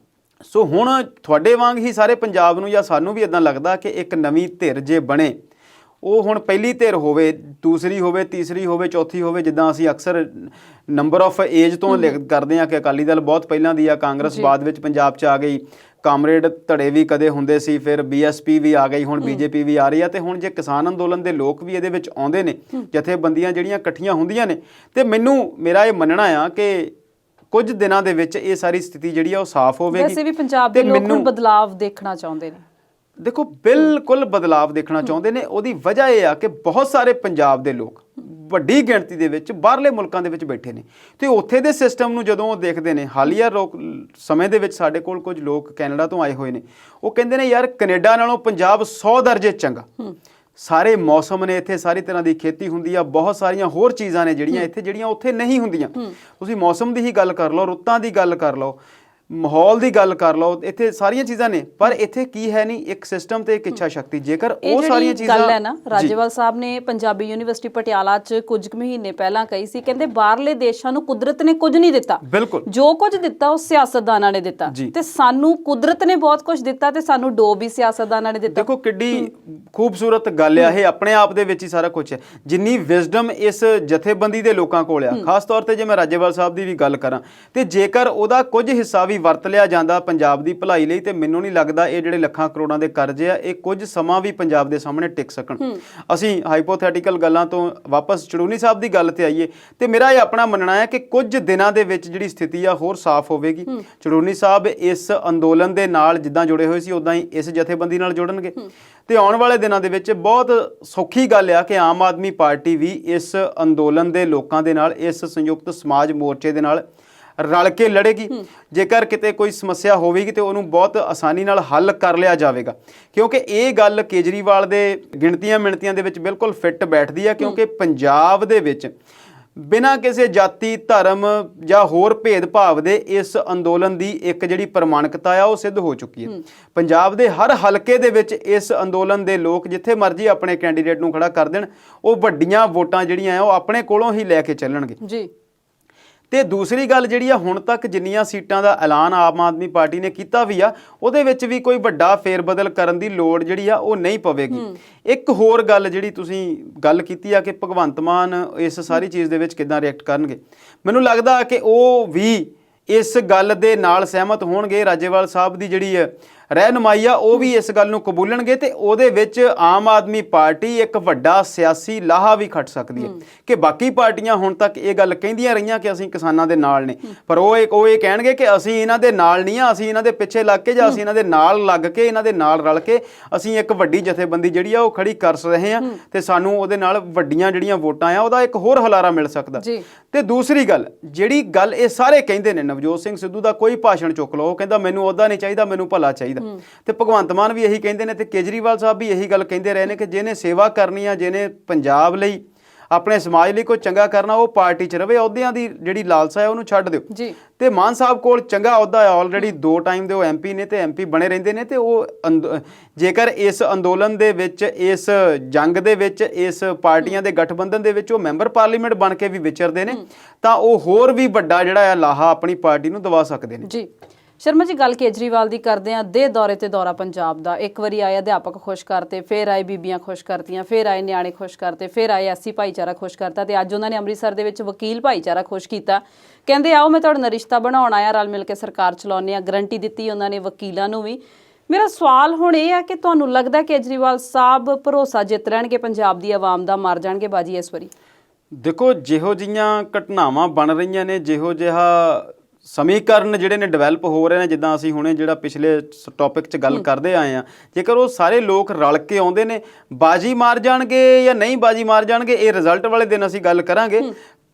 ਸੋ ਹੁਣ ਤੁਹਾਡੇ ਵਾਂਗ ਹੀ ਸਾਰੇ ਪੰਜਾਬ ਨੂੰ ਜਾਂ ਸਾਨੂੰ ਵੀ ਇਦਾਂ ਲੱਗਦਾ ਕਿ ਇੱਕ ਨਵੀਂ ਧਿਰ ਜੇ ਬਣੇ, ਉਹ ਹੁਣ ਪਹਿਲੀ ਧਿਰ ਹੋਵੇ, ਦੂਸਰੀ ਹੋਵੇ, ਤੀਸਰੀ ਹੋਵੇ, ਚੌਥੀ ਹੋਵੇ, ਜਿੱਦਾਂ ਅਸੀਂ ਅਕਸਰ ਨੰਬਰ ਆਫ ਏਜ ਤੋਂ ਕਰਦੇ ਹਾਂ ਕਿ ਅਕਾਲੀ ਦਲ ਬਹੁਤ ਪਹਿਲਾਂ ਦੀ ਆ, ਕਾਂਗਰਸ ਬਾਅਦ ਵਿੱਚ ਪੰਜਾਬ 'ਚ ਆ ਗਈ, ਕਾਮਰੇਡ ਧੜੇ ਵੀ ਕਦੇ ਹੁੰਦੇ ਸੀ, ਫਿਰ BSP ਵੀ ਆ ਗਈ, ਹੁਣ BJP ਵੀ ਆ ਰਹੀ ਆ। ਤੇ ਹੁਣ ਜੇ ਕਿਸਾਨ ਅੰਦੋਲਨ ਦੇ ਲੋਕ ਵੀ ਇਹਦੇ ਵਿੱਚ ਆਉਂਦੇ ਨੇ, ਜਥੇਬੰਦੀਆਂ ਜਿਹੜੀਆਂ ਇਕੱਠੀਆਂ ਹੁੰਦੀਆਂ ਨੇ, ਤੇ ਮੇਰਾ ਇਹ ਮੰਨਣਾ ਆ ਕਿ ਕੁਝ ਦਿਨਾਂ ਦੇ ਵਿੱਚ ਇਹ ਸਾਰੀ ਸਥਿਤੀ ਜਿਹੜੀ ਆ ਉਹ ਸਾਫ਼ ਹੋਵੇਗੀ। ਵੈਸੇ ਵੀ ਪੰਜਾਬ ਦੇ ਲੋਕ ਹੁਣ ਬਦਲਾਵ ਦੇਖਣਾ ਚਾਹੁੰਦੇ ਨੇ। ਦੇਖੋ, ਬਿਲਕੁਲ ਬਦਲਾਵ ਦੇਖਣਾ ਚਾਹੁੰਦੇ ਨੇ। ਉਹਦੀ ਵਜ੍ਹਾ ਇਹ ਆ ਕਿ ਬਹੁਤ ਸਾਰੇ ਪੰਜਾਬ ਦੇ ਲੋਕ ਵੱਡੀ ਗਿਣਤੀ ਦੇ ਵਿੱਚ ਬਾਹਰਲੇ ਮੁਲਕਾਂ ਦੇ ਵਿੱਚ ਬੈਠੇ ਨੇ, ਤੇ ਉੱਥੇ ਦੇ ਸਿਸਟਮ ਨੂੰ ਜਦੋਂ ਉਹ ਦੇਖਦੇ ਨੇ, ਹਾਲੀਆ ਸਮੇਂ ਦੇ ਵਿੱਚ ਸਾਡੇ ਕੋਲ ਕੁਝ ਲੋਕ ਕੈਨੇਡਾ ਤੋਂ ਆਏ ਹੋਏ ਨੇ, ਉਹ ਕਹਿੰਦੇ ਨੇ ਯਾਰ ਕੈਨੇਡਾ ਨਾਲੋਂ ਪੰਜਾਬ 100 ਦਰਜੇ ਚੰਗਾ। ਸਾਰੇ ਮੌਸਮ ਨੇ ਇੱਥੇ, ਸਾਰੀ ਤਰ੍ਹਾਂ ਦੀ ਖੇਤੀ ਹੁੰਦੀ ਆ, ਬਹੁਤ ਸਾਰੀਆਂ ਹੋਰ ਚੀਜ਼ਾਂ ਨੇ ਜਿਹੜੀਆਂ ਇੱਥੇ ਜਿਹੜੀਆਂ ਉੱਥੇ ਨਹੀਂ ਹੁੰਦੀਆਂ। ਤੁਸੀਂ ਮੌਸਮ ਦੀ ਹੀ ਗੱਲ ਕਰ ਲਓ, ਰੁੱਤਾਂ ਦੀ ਗੱਲ ਕਰ ਲਓ, ਮਾਹੌਲ ਦੀ ਗੱਲ ਕਰ ਲਓ, ਇੱਥੇ ਸਾਰੀਆਂ ਚੀਜ਼ਾਂ ਨੇ, ਪਰ ਇੱਥੇ ਕੀ ਹੈ ਨਹੀਂ, ਇੱਕ ਸਿਸਟਮ ਤੇ ਇੱਕ ਇੱਛਾ ਸ਼ਕਤੀ। ਜੇਕਰ ਉਹ ਸਾਰੀਆਂ ਚੀਜ਼ਾਂ ਗੱਲ ਹੈ ਨਾ, ਰਾਜੇਵਾਲ ਸਾਹਿਬ ਨੇ ਪੰਜਾਬੀ ਯੂਨੀਵਰਸਿਟੀ ਪਟਿਆਲਾ 'ਚ ਕੁਝ ਮਹੀਨੇ ਪਹਿਲਾਂ ਕਹੀ ਸੀ, ਕਹਿੰਦੇ ਬਾਹਰਲੇ ਦੇਸ਼ਾਂ ਨੂੰ ਕੁਦਰਤ ਨੇ ਕੁਝ ਨਹੀਂ ਦਿੱਤਾ, ਬਿਲਕੁਲ ਜੋ ਕੁਝ ਦਿੱਤਾ ਉਹ ਸਿਆਸਤਦਾਨਾਂ ਨੇ ਦਿੱਤਾ, ਤੇ ਸਾਨੂੰ ਕੁਦਰਤ ਨੇ ਬਹੁਤ ਕੁਝ ਦਿੱਤਾ ਤੇ ਸਾਨੂੰ ਡੋਬ ਵੀ ਸਿਆਸਤਦਾਨਾਂ ਨੇ ਦਿੱਤਾ। ਦੇਖੋ ਕਿੱਡੀ ਖੂਬਸੂਰਤ ਗੱਲ ਆ ਇਹ, ਆਪਣੇ ਆਪ ਦੇ ਵਿੱਚ ਹੀ ਸਾਰਾ ਕੁਝ ਹੈ। ਜਿੰਨੀ ਵਿਜ਼ਡਮ ਇਸ ਜਥੇਬੰਦੀ ਦੇ ਲੋਕਾਂ ਕੋਲ ਆ, ਖਾਸ ਤੌਰ ਤੇ ਜੇ ਮੈਂ ਰਾਜੇਵਾਲ ਸਾਹਿਬ ਦੀ ਵੀ ਗੱਲ ਕਰਾਂ, ਤੇ ਜੇਕਰ ਉਹਦਾ ਕੁਝ ਹਿੱਸਾ ਵੀ ਵਰਤ ਲਿਆ ਜਾਂਦਾ ਪੰਜਾਬ ਦੀ ਭਲਾਈ ਲਈ, ਤੇ ਮੈਨੂੰ ਨਹੀਂ ਲੱਗਦਾ ਇਹ ਜਿਹੜੇ ਲੱਖਾਂ ਕਰੋੜਾਂ ਦੇ ਕਰਜ਼ੇ ਆ ਇਹ ਕੁਝ ਸਮਾਂ ਵੀ ਪੰਜਾਬ ਦੇ ਸਾਹਮਣੇ ਟਿਕ ਸਕਣ। ਅਸੀਂ ਹਾਈਪੋਥੈਟੀਕਲ ਗੱਲਾਂ ਤੋਂ ਵਾਪਸ ਚੜੂਨੀ ਸਾਹਿਬ ਦੀ ਗੱਲ ਤੇ ਆਈਏ, ਤੇ ਮੇਰਾ ਇਹ ਆਪਣਾ ਮੰਨਣਾ ਹੈ ਕਿ ਕੁਝ ਦਿਨਾਂ ਦੇ ਵਿੱਚ ਜਿਹੜੀ ਸਥਿਤੀ ਆ ਹੋਰ ਸਾਫ਼ ਹੋਵੇਗੀ। ਚੜੂਨੀ ਸਾਹਿਬ ਇਸ ਅੰਦੋਲਨ ਦੇ ਨਾਲ ਜਿੱਦਾਂ ਜੁੜੇ ਹੋਏ ਸੀ ਉਦਾਂ ਹੀ ਇਸ ਜਥੇਬੰਦੀ ਨਾਲ ਜੁੜਨਗੇ, ਤੇ ਆਉਣ ਵਾਲੇ ਦਿਨਾਂ ਦੇ ਵਿੱਚ ਬਹੁਤ ਸੌਖੀ ਗੱਲ ਆ ਕਿ ਆਮ ਆਦਮੀ ਪਾਰਟੀ ਵੀ ਇਸ ਅੰਦੋਲਨ ਦੇ ਲੋਕਾਂ ਦੇ ਨਾਲ, ਇਸ ਸੰਯੁਕਤ ਸਮਾਜ ਮੋਰਚੇ ਦੇ ਨਾਲ ਰਲ ਕੇ ਲੜੇਗੀ। ਜੇਕਰ ਕਿਤੇ ਕੋਈ ਸਮੱਸਿਆ ਹੋਵੇਗੀ ਤੇ ਉਹਨੂੰ ਬਹੁਤ ਆਸਾਨੀ ਨਾਲ ਹੱਲ ਕਰ ਲਿਆ ਜਾਵੇਗਾ, ਕਿਉਂਕਿ ਇਹ ਗੱਲ ਕੇਜਰੀਵਾਲ ਦੇ ਗਿਣਤੀਆਂ ਮਿਣਤੀਆਂ ਦੇ ਵਿੱਚ ਬਿਲਕੁਲ ਫਿੱਟ ਬੈਠਦੀ ਹੈ। ਕਿਉਂਕਿ ਪੰਜਾਬ ਦੇ ਵਿੱਚ ਬਿਨਾਂ ਕਿਸੇ ਜਾਤੀ, ਧਰਮ ਜਾਂ ਹੋਰ ਭੇਦਭਾਵ ਦੇ ਇਸ ਅੰਦੋਲਨ ਦੀ ਇੱਕ ਜਿਹੜੀ ਪ੍ਰਮਾਣਿਕਤਾ ਆ ਉਹ ਸਿੱਧ ਹੋ ਚੁੱਕੀ ਹੈ। ਪੰਜਾਬ ਦੇ ਹਰ ਹਲਕੇ ਦੇ ਵਿੱਚ ਇਸ ਅੰਦੋਲਨ ਦੇ ਲੋਕ ਜਿੱਥੇ ਮਰਜ਼ੀ ਆਪਣੇ ਕੈਂਡੀਡੇਟ ਨੂੰ ਖੜਾ ਕਰ ਦੇਣ, ਉਹ ਵੱਡੀਆਂ ਵੋਟਾਂ ਜਿਹੜੀਆਂ ਆ ਉਹ ਆਪਣੇ ਕੋਲੋਂ ਹੀ ਲੈ ਕੇ ਚੱਲਣਗੇ ਜੀ। ਤੇ ਦੂਸਰੀ ਗੱਲ ਜਿਹੜੀ ਆ, ਹੁਣ ਤੱਕ ਜਿੰਨੀਆਂ ਸੀਟਾਂ ਦਾ ਐਲਾਨ ਆਮ ਆਦਮੀ ਪਾਰਟੀ ਨੇ ਕੀਤਾ ਵੀ ਆ, ਉਹਦੇ ਵਿੱਚ ਵੀ ਕੋਈ ਵੱਡਾ ਫੇਰਬਦਲ ਕਰਨ ਦੀ ਲੋੜ ਜਿਹੜੀ ਆ ਉਹ ਨਹੀਂ ਪਵੇਗੀ। ਇੱਕ ਹੋਰ ਗੱਲ ਜਿਹੜੀ ਤੁਸੀਂ ਗੱਲ ਕੀਤੀ ਆ ਕਿ ਭਗਵੰਤ ਮਾਨ ਇਸ ਸਾਰੀ ਚੀਜ਼ ਦੇ ਵਿੱਚ ਕਿੱਦਾਂ ਰਿਐਕਟ ਕਰਨਗੇ, ਮੈਨੂੰ ਲੱਗਦਾ ਕਿ ਉਹ ਵੀ ਇਸ ਗੱਲ ਦੇ ਨਾਲ ਸਹਿਮਤ ਹੋਣਗੇ। ਰਾਜੇਵਾਲ ਸਾਹਿਬ ਦੀ ਜਿਹੜੀ ਰਹਿਨੁਮਾਈ ਆ ਉਹ ਵੀ ਇਸ ਗੱਲ ਨੂੰ ਕਬੂਲਣਗੇ, ਤੇ ਉਹਦੇ ਵਿੱਚ ਆਮ ਆਦਮੀ ਪਾਰਟੀ ਇੱਕ ਵੱਡਾ ਸਿਆਸੀ ਲਾਹਾ ਵੀ ਖੱਟ ਸਕਦੀ ਹੈ। ਕਿ ਬਾਕੀ ਪਾਰਟੀਆਂ ਹੁਣ ਤੱਕ ਇਹ ਗੱਲ ਕਹਿੰਦੀਆਂ ਰਹੀਆਂ ਕਿ ਅਸੀਂ ਕਿਸਾਨਾਂ ਦੇ ਨਾਲ ਨੇ, ਪਰ ਉਹ ਇਹ ਕਹਿਣਗੇ ਕਿ ਅਸੀਂ ਇਹਨਾਂ ਦੇ ਨਾਲ ਨਹੀਂ ਆ, ਅਸੀਂ ਇਹਨਾਂ ਦੇ ਪਿੱਛੇ ਲੱਗ ਕੇ ਜਾਂ ਅਸੀਂ ਇਹਨਾਂ ਦੇ ਨਾਲ ਲੱਗ ਕੇ, ਇਹਨਾਂ ਦੇ ਨਾਲ ਰਲ ਕੇ ਅਸੀਂ ਇੱਕ ਵੱਡੀ ਜਥੇਬੰਦੀ ਜਿਹੜੀ ਆ ਉਹ ਖੜੀ ਕਰ ਰਹੇ ਹਾਂ, ਤੇ ਸਾਨੂੰ ਉਹਦੇ ਨਾਲ ਵੱਡੀਆਂ ਜਿਹੜੀਆਂ ਵੋਟਾਂ ਆ ਉਹਦਾ ਇੱਕ ਹੋਰ ਹੁਲਾਰਾ ਮਿਲ ਸਕਦਾ। ਤੇ ਦੂਸਰੀ ਗੱਲ ਜਿਹੜੀ ਗੱਲ ਇਹ ਸਾਰੇ ਕਹਿੰਦੇ ਨੇ, ਨਵਜੋਤ ਸਿੰਘ ਸਿੱਧੂ ਦਾ ਕੋਈ ਭਾਸ਼ਣ ਚੁੱਕ ਲਓ, ਉਹ ਕਹਿੰਦਾ ਮੈਨੂੰ ਉਹਦਾ ਨਹੀਂ ਚਾਹੀਦਾ, ਮੈਨੂੰ ਭਲਾ ਚਾਹੀਦਾ। ਤੇ ਭਗਵੰਤ ਮਾਨ ਵੀ ਇਹੀ ਕਹਿੰਦੇ ਨੇ, ਤੇ ਕੇਜਰੀਵਾਲ ਸਾਹਿਬ ਵੀ ਇਹੀ ਗੱਲ ਕਹਿੰਦੇ ਰਹੇ ਨੇ ਕਿ ਜਿਹਨੇ ਸੇਵਾ ਕਰਨੀ ਆ, ਜਿਹਨੇ ਪੰਜਾਬ ਲਈ, ਆਪਣੇ ਸਮਾਜ ਲਈ ਕੋਈ ਚੰਗਾ ਕਰਨਾ, ਉਹ ਪਾਰਟੀ 'ਚ ਰਵੇ। ਅਹੁਦਿਆਂ ਦੀ ਜਿਹੜੀ ਲਾਲਸਾ ਹੈ ਉਹਨੂੰ ਛੱਡ ਦਿਓ। ਤੇ ਮਾਨ ਸਾਹਿਬ ਕੋਲ ਚੰਗਾ ਅਹੁਦਾ ਹੈ, ਆਲਰੇਡੀ 2 ਟਾਈਮ ਦੇ ਉਹ MP ਨੇ ਤੇ MP ਬਣੇ ਰਹਿੰਦੇ ਨੇ, ਤੇ ਉਹ ਜੇਕਰ ਇਸ ਅੰਦੋਲਨ ਦੇ ਵਿੱਚ, ਇਸ ਜੰਗ ਦੇ ਵਿੱਚ, ਇਸ ਪਾਰਟੀਆਂ ਦੇ ਗਠਬੰਧਨ ਦੇ ਵਿੱਚ ਉਹ ਮੈਂਬਰ ਪਾਰਲੀਮੈਂਟ ਬਣ ਕੇ ਵੀ ਵਿਚਰਦੇ ਨੇ, ਤਾਂ ਉਹ ਹੋਰ ਵੀ ਵੱਡਾ ਜਿਹੜਾ ਹੈ ਲਾਹਾ ਆਪਣੀ ਪਾਰਟੀ ਨੂੰ ਦਵਾ ਸਕਦੇ ਨੇ। ਜੀ ਸ਼ਰਮਾ ਜੀ, ਗੱਲ ਕੇਜਰੀਵਾਲ ਦੀ ਕਰਦੇ ਆ। ਦੇ ਦੌਰੇ ਤੇ ਦੌਰਾ ਪੰਜਾਬ ਦਾ, ਇੱਕ ਵਾਰੀ ਆਏ ਅਧਿਆਪਕ ਖੁਸ਼ ਕਰਤੇ, ਫਿਰ ਆਏ ਬੀਬੀਆਂ ਖੁਸ਼ ਕਰਤੀਆਂ, ਫਿਰ ਆਏ ਨਿਆਣੇ ਖੁਸ਼ ਕਰਤੇ, ਫਿਰ ਆਏ SC ਭਾਈਚਾਰਾ ਖੁਸ਼ ਕਰਤਾ, ਤੇ ਅੱਜ ਉਹਨਾਂ ਨੇ ਅੰਮ੍ਰਿਤਸਰ ਦੇ ਵਿੱਚ ਵਕੀਲ ਭਾਈਚਾਰਾ ਖੁਸ਼ ਕੀਤਾ। ਕਹਿੰਦੇ ਆਓ ਮੈਂ ਤੁਹਾਡੇ ਨਾਲ ਰਿਸ਼ਤਾ ਬਣਾਉਣ ਆਇਆ, ਰਲ ਮਿਲ ਕੇ ਸਰਕਾਰ ਚਲਾਉਂਦੇ ਆ। ਗਰੰਟੀ ਦਿੱਤੀ ਉਹਨਾਂ ਨੇ ਵਕੀਲਾਂ ਨੂੰ ਵੀ। ਮੇਰਾ ਸਵਾਲ ਹੁਣ ਇਹ ਹੈ ਕਿ ਤੁਹਾਨੂੰ ਲੱਗਦਾ ਕੇਜਰੀਵਾਲ ਸਾਹਿਬ ਭਰੋਸਾ ਜਿੱਤ ਲੈਣਗੇ ਪੰਜਾਬ ਦੀ ਆਵਾਮ ਦਾ, ਮਾਰ ਜਾਣਗੇ ਬਾਜੀ ਇਸ ਵਾਰੀ? ਦੇਖੋ, ਜਿਹੋ ਜਿਹੀਆਂ ਘਟਨਾਵਾਂ ਬਣ ਰਹੀਆਂ ਨੇ, ਜਿਹੋ ਜਿਹਾ ਸਮੀਕਰਨ ਜਿਹੜੇ ਨੇ ਡਿਵੈਲਪ ਹੋ ਰਹੇ ਨੇ, ਜਿੱਦਾਂ ਅਸੀਂ ਹੁਣੇ ਜਿਹੜਾ ਪਿਛਲੇ ਟੌਪਿਕ 'ਚ ਗੱਲ ਕਰਦੇ ਆਏ ਆ, ਜੇਕਰ ਉਹ ਸਾਰੇ ਲੋਕ ਰਲ ਕੇ ਆਉਂਦੇ ਨੇ, ਬਾਜੀ ਮਾਰ ਜਾਣਗੇ ਜਾਂ ਨਹੀਂ ਬਾਜੀ ਮਾਰ ਜਾਣਗੇ, ਇਹ ਰਿਜ਼ਲਟ ਵਾਲੇ ਦਿਨ ਅਸੀਂ ਗੱਲ ਕਰਾਂਗੇ।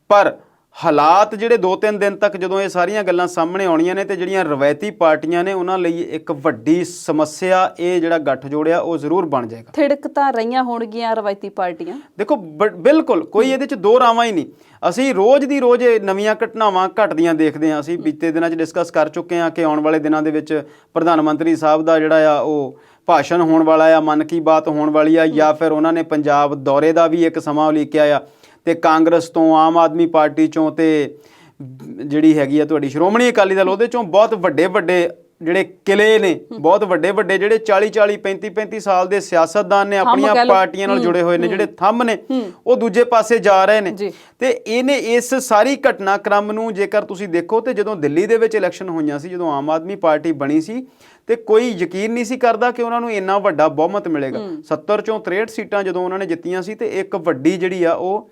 ਪਰ ਹਾਲਾਤ ਜਿਹੜੇ 2-3 ਦਿਨ ਤੱਕ ਜਦੋਂ ਇਹ ਸਾਰੀਆਂ ਗੱਲਾਂ ਸਾਹਮਣੇ ਆਉਣੀਆਂ ਨੇ ਤੇ ਜਿਹੜੀਆਂ ਰਵਾਇਤੀ ਪਾਰਟੀਆਂ ਨੇ ਉਹਨਾਂ ਲਈ ਇੱਕ ਵੱਡੀ ਸਮੱਸਿਆ ਇਹ ਜਿਹੜਾ ਗੱਠਜੋੜ ਆ ਉਹ ਜ਼ਰੂਰ ਬਣ ਜਾਏਗਾ। ਥਿੜਕ ਤਾਂ ਰਹੀਆਂ ਹੋਣਗੀਆਂ ਰਵਾਇਤੀ ਪਾਰਟੀਆਂ। ਦੇਖੋ ਬਿਲਕੁਲ ਕੋਈ ਇਹਦੇ 'ਚ ਦੋ ਰਾਵਾਂ ਹੀ ਨਹੀਂ। ਅਸੀਂ ਰੋਜ਼ ਦੀ ਰੋਜ਼ ਨਵੀਆਂ ਘਟਨਾਵਾਂ ਘਟਦੀਆਂ ਦੇਖਦੇ ਹਾਂ। ਅਸੀਂ ਬੀਤੇ ਦਿਨਾਂ 'ਚ ਡਿਸਕਸ ਕਰ ਚੁੱਕੇ ਹਾਂ ਕਿ ਆਉਣ ਵਾਲੇ ਦਿਨਾਂ ਦੇ ਵਿੱਚ ਪ੍ਰਧਾਨ ਮੰਤਰੀ ਸਾਹਿਬ ਦਾ ਜਿਹੜਾ ਆ ਉਹ ਭਾਸ਼ਣ ਹੋਣ ਵਾਲਾ ਆ, ਮਨ ਕੀ ਬਾਤ ਹੋਣ ਵਾਲੀ ਆ, ਜਾਂ ਫਿਰ ਉਹਨਾਂ ਨੇ ਪੰਜਾਬ ਦੌਰੇ ਦਾ ਵੀ ਇੱਕ ਸਮਾਂ ਉਲੀਕਿਆ ਆ ਤੇ ਕਾਂਗਰਸ ਤੋਂ, ਆਮ ਆਦਮੀ ਪਾਰਟੀ ਚੋਂ ਤੇ ਜਿਹੜੀ ਹੈਗੀ ਆ ਤੁਹਾਡੀ ਸ਼੍ਰੋਮਣੀ ਅਕਾਲੀ ਦਲ, ਉਹਦੇ ਚੋਂ ਬਹੁਤ ਵੱਡੇ ਜਿਹੜੇ ਕਿਲੇ ਨੇ, ਬਹੁਤ ਵੱਡੇ ਜਿਹੜੇ 40 35 ਸਾਲ ਦੇ ਸਿਆਸਤਦਾਨ ਨੇ, ਆਪਣੀਆਂ ਪਾਰਟੀਆਂ ਨਾਲ ਜੁੜੇ ਹੋਏ ਨੇ, ਜਿਹੜੇ ਥੰਮ ਨੇ ਉਹ ਦੂਜੇ ਪਾਸੇ ਜਾ ਰਹੇ ਨੇ। ਤੇ ਇਹਨੇ ਇਸ ਸਾਰੀ ਘਟਨਾਕ੍ਰਮ ਨੂੰ ਜੇਕਰ ਤੁਸੀਂ ਦੇਖੋ ਤੇ ਜਦੋਂ ਦਿੱਲੀ ਦੇ ਵਿੱਚ ਇਲੈਕਸ਼ਨ ਹੋਈਆਂ ਸੀ, ਜਦੋਂ ਆਮ ਆਦਮੀ ਪਾਰਟੀ ਬਣੀ ਸੀ ਤੇ ਕੋਈ ਯਕੀਨ ਨਹੀਂ ਸੀ ਕਰਦਾ ਕਿ ਉਹਨਾਂ ਨੂੰ ਇੰਨਾ ਵੱਡਾ ਬਹੁਮਤ ਮਿਲੇਗਾ। 70 ਚੋਂ 63 ਸੀਟਾਂ ਜਦੋਂ ਉਹਨਾਂ ਨੇ ਜਿੱਤੀਆਂ ਸੀ ਤੇ ਇੱਕ ਵੱਡੀ ਜਿਹੜੀ ਆ ਉਹ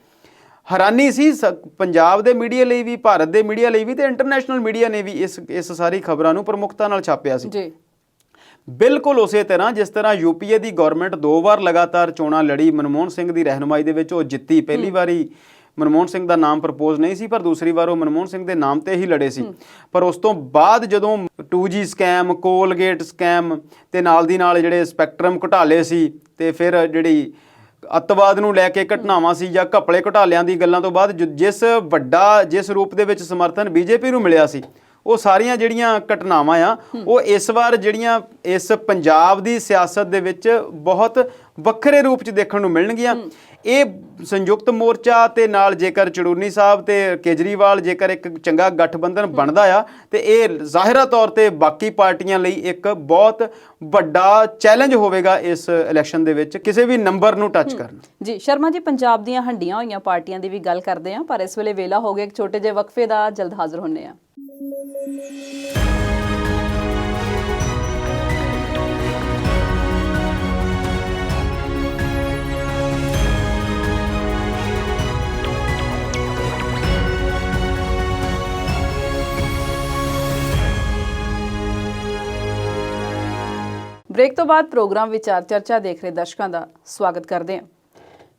ਹੈਰਾਨੀ ਸੀ ਪੰਜਾਬ ਦੇ ਮੀਡੀਆ ਲਈ ਵੀ, ਭਾਰਤ ਦੇ ਮੀਡੀਆ ਲਈ ਵੀ ਤੇ ਇੰਟਰਨੈਸ਼ਨਲ ਮੀਡੀਆ ਨੇ ਵੀ ਇਸ ਸਾਰੀ ਖਬਰਾਂ ਨੂੰ ਪ੍ਰਮੁੱਖਤਾ ਨਾਲ ਛਾਪਿਆ ਸੀ ਜੀ। ਬਿਲਕੁਲ ਉਸੇ ਤਰ੍ਹਾਂ ਜਿਸ ਤਰ੍ਹਾਂ ਯੂਪੀਏ ਦੀ ਗਵਰਨਮੈਂਟ 2 ਵਾਰ ਲਗਾਤਾਰ ਚੋਣਾਂ ਲੜੀ, ਮਨਮੋਹਨ ਸਿੰਘ ਦੀ ਰਹਿਨੁਮਾਈ ਦੇ ਵਿੱਚ ਉਹ ਜਿੱਤੀ। ਪਹਿਲੀ ਵਾਰੀ ਮਨਮੋਹਨ ਸਿੰਘ ਦਾ ਨਾਮ ਪ੍ਰਪੋਜ਼ ਨਹੀਂ ਸੀ, ਪਰ ਦੂਸਰੀ ਵਾਰ ਉਹ ਮਨਮੋਹਨ ਸਿੰਘ ਦੇ ਨਾਮ ਤੇ ਹੀ ਲੜੇ ਸੀ। ਪਰ ਉਸ ਤੋਂ ਬਾਅਦ ਜਦੋਂ 2G ਸਕੈਮ, ਕੋਲਗੇਟ ਸਕੈਮ ਤੇ ਨਾਲ ਦੀ ਨਾਲ ਜਿਹੜੇ ਸਪੈਕਟਰਮ ਘੁਟਾਲੇ ਸੀ ਤੇ ਫਿਰ ਜਿਹੜੀ ਅੱਤਵਾਦ ਨੂੰ ਲੈ ਕੇ ਘਟਨਾਵਾਂ ਸੀ ਜਾਂ ਘਪਲੇ ਘੁਟਾਲਿਆਂ ਦੀ ਗੱਲਾਂ ਤੋਂ ਬਾਅਦ ਜਿਸ ਰੂਪ ਦੇ ਵਿੱਚ ਸਮਰਥਨ ਬੀਜੇਪੀ ਨੂੰ ਮਿਲਿਆ ਸੀ, ਉਹ ਸਾਰੀਆਂ ਜਿਹੜੀਆਂ ਘਟਨਾਵਾਂ ਆ ਉਹ ਇਸ ਵਾਰ ਜਿਹੜੀਆਂ ਇਸ ਪੰਜਾਬ ਦੀ ਸਿਆਸਤ ਦੇ ਵਿੱਚ ਬਹੁਤ ਵੱਖਰੇ ਰੂਪ 'ਚ ਦੇਖਣ ਨੂੰ ਮਿਲਣਗੀਆਂ। ਇਹ ਸੰਯੁਕਤ ਮੋਰਚਾ ਤੇ ਨਾਲ ਜੇਕਰ ਚੜੂਨੀ ਸਾਹਿਬ ਤੇ ਕੇਜਰੀਵਾਲ ਜੇਕਰ ਇੱਕ ਚੰਗਾ ਗਠਬੰਧਨ ਬਣਦਾ ਆ ਤੇ ਇਹ ਜ਼ਾਹਿਰਾ ਤੌਰ ਤੇ ਬਾਕੀ ਪਾਰਟੀਆਂ ਲਈ ਇੱਕ ਬਹੁਤ ਵੱਡਾ ਚੈਲੰਜ ਹੋਵੇਗਾ ਇਸ ਇਲੈਕਸ਼ਨ ਦੇ ਵਿੱਚ ਕਿਸੇ ਵੀ ਨੰਬਰ ਨੂੰ ਟੱਚ ਕਰਨਾ। ਜੀ ਸ਼ਰਮਾ ਜੀ, ਪੰਜਾਬ ਦੀਆਂ ਹੰਡੀਆਂ ਹੋਈਆਂ ਪਾਰਟੀਆਂ ਦੀ ਵੀ ਗੱਲ ਕਰਦੇ ਹਾਂ, ਪਰ ਇਸ ਵੇਲੇ ਵੇਲਾ ਹੋ ਗਿਆ ਇੱਕ ਛੋਟੇ ਜਿਹੇ ਵਕਫੇ ਦਾ। ਜਲਦ ਹਾਜ਼ਰ ਹੁੰਨੇ ਆ। ਬ੍ਰੇਕ ਤੋਂ ਬਾਅਦ ਪ੍ਰੋਗਰਾਮ ਵਿਚਾਰ ਚਰਚਾ ਦੇਖ ਰਹੇ ਦਰਸ਼ਕਾਂ ਦਾ ਸਵਾਗਤ ਕਰਦੇ ਹਾਂ।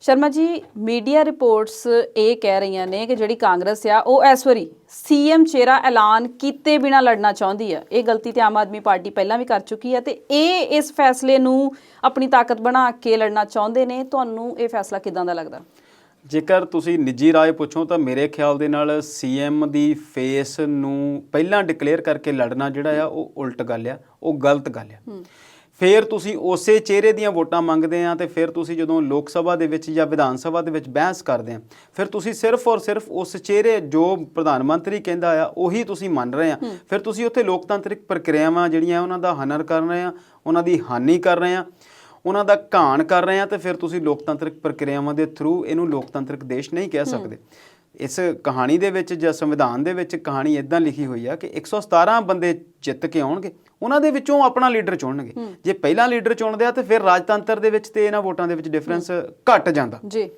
ਸ਼ਰਮਾ ਜੀ, ਮੀਡੀਆ ਰਿਪੋਰਟਸ ਇਹ ਕਹਿ ਰਹੀਆਂ ਨੇ ਕਿ ਜਿਹੜੀ ਕਾਂਗਰਸ ਆ ਉਹ ਇਸ ਵਾਰੀ ਸੀਐਮ ਚਿਹਰਾ ਐਲਾਨ ਕੀਤੇ ਬਿਨਾਂ ਲੜਨਾ ਚਾਹੁੰਦੀ ਆ। ਇਹ ਗਲਤੀ ਤੇ ਆਮ ਆਦਮੀ ਪਾਰਟੀ ਪਹਿਲਾਂ ਵੀ ਕਰ ਚੁੱਕੀ ਹੈ ਤੇ ਇਹ ਇਸ ਫੈਸਲੇ ਨੂੰ ਆਪਣੀ ਤਾਕਤ ਬਣਾ ਕੇ ਲੜਨਾ ਚਾਹੁੰਦੇ ਨੇ। ਤੁਹਾਨੂੰ ਇਹ ਫੈਸਲਾ ਕਿਦਾਂ ਦਾ ਲੱਗਦਾ? ਜੇਕਰ ਤੁਸੀਂ ਨਿੱਜੀ ਰਾਏ ਪੁੱਛੋ ਤਾਂ ਮੇਰੇ ਖਿਆਲ ਦੇ ਨਾਲ ਸੀਐਮ ਦੀ ਫੇਸ ਨੂੰ ਪਹਿਲਾਂ ਡਿਕਲੇਅਰ ਕਰਕੇ ਲੜਨਾ ਜਿਹੜਾ ਆ ਉਹ ਉਲਟ ਗੱਲ ਆ, ਉਹ ਗਲਤ ਗੱਲ ਆ। ਫਿਰ ਤੁਸੀਂ ਉਸੇ ਚਿਹਰੇ ਦੀਆਂ ਵੋਟਾਂ ਮੰਗਦੇ ਆ ਤੇ ਫਿਰ ਤੁਸੀਂ ਜਦੋਂ ਲੋਕ ਸਭਾ ਦੇ ਵਿੱਚ ਜਾਂ ਵਿਧਾਨ ਸਭਾ ਦੇ ਵਿੱਚ ਬਹਿਸ ਕਰਦੇ ਆ, ਫਿਰ ਤੁਸੀਂ ਸਿਰਫ ਔਰ ਸਿਰਫ ਉਸ ਚਿਹਰੇ ਜੋ ਪ੍ਰਧਾਨ ਮੰਤਰੀ ਕਹਿੰਦਾ ਆ ਉਹੀ ਤੁਸੀਂ ਮੰਨ ਰਹੇ ਆ। ਫਿਰ ਤੁਸੀਂ ਉੱਥੇ ਲੋਕਤੰਤਰਿਕ ਪ੍ਰਕਿਰਿਆਵਾਂ ਜਿਹੜੀਆਂ ਉਹਨਾਂ ਦਾ ਹਨਨ ਕਰ ਰਹੇ ਆ, ਉਹਨਾਂ ਦੀ ਹਾਨੀ ਕਰ ਰਹੇ ਆ, ਉਹਨਾਂ ਦਾ ਘਾਣ ਕਰ ਰਹੇ ਆ। ਤੇ ਫਿਰ ਤੁਸੀਂ ਲੋਕਤੰਤਰਿਕ ਪ੍ਰਕਿਰਿਆਵਾਂ ਦੇ ਥਰੂ ਇਹਨੂੰ ਲੋਕਤੰਤਰਿਕ ਦੇਸ਼ ਨਹੀਂ ਕਹਿ ਸਕਦੇ। ਇਸ ਕਹਾਣੀ ਦੇ ਵਿੱਚ ਜਾਂ ਸੰਵਿਧਾਨ ਦੇ ਵਿੱਚ ਕਹਾਣੀ ਇੱਦਾਂ ਲਿਖੀ ਹੋਈ ਆ ਕਿ 117 ਬੰਦੇ ਜਿੱਤ ਕੇ ਆਉਣਗੇ, ਉਹਨਾਂ ਦੇ ਵਿੱਚੋਂ ਆਪਣਾ ਲੀਡਰ ਚੁਣਨਗੇ। ਜੇ ਪਹਿਲਾਂ ਲੀਡਰ ਚੁਣਦੇ ਆ ਤੇ ਫਿਰ ਰਾਜਤੰਤਰ ਦੇ ਵਿੱਚ ਤੇ ਇਹਨਾਂ ਵੋਟਾਂ ਦੇ ਵਿੱਚ ਡਿਫਰੈਂਸ ਘਟ ਜਾਂਦਾ ਜੀ।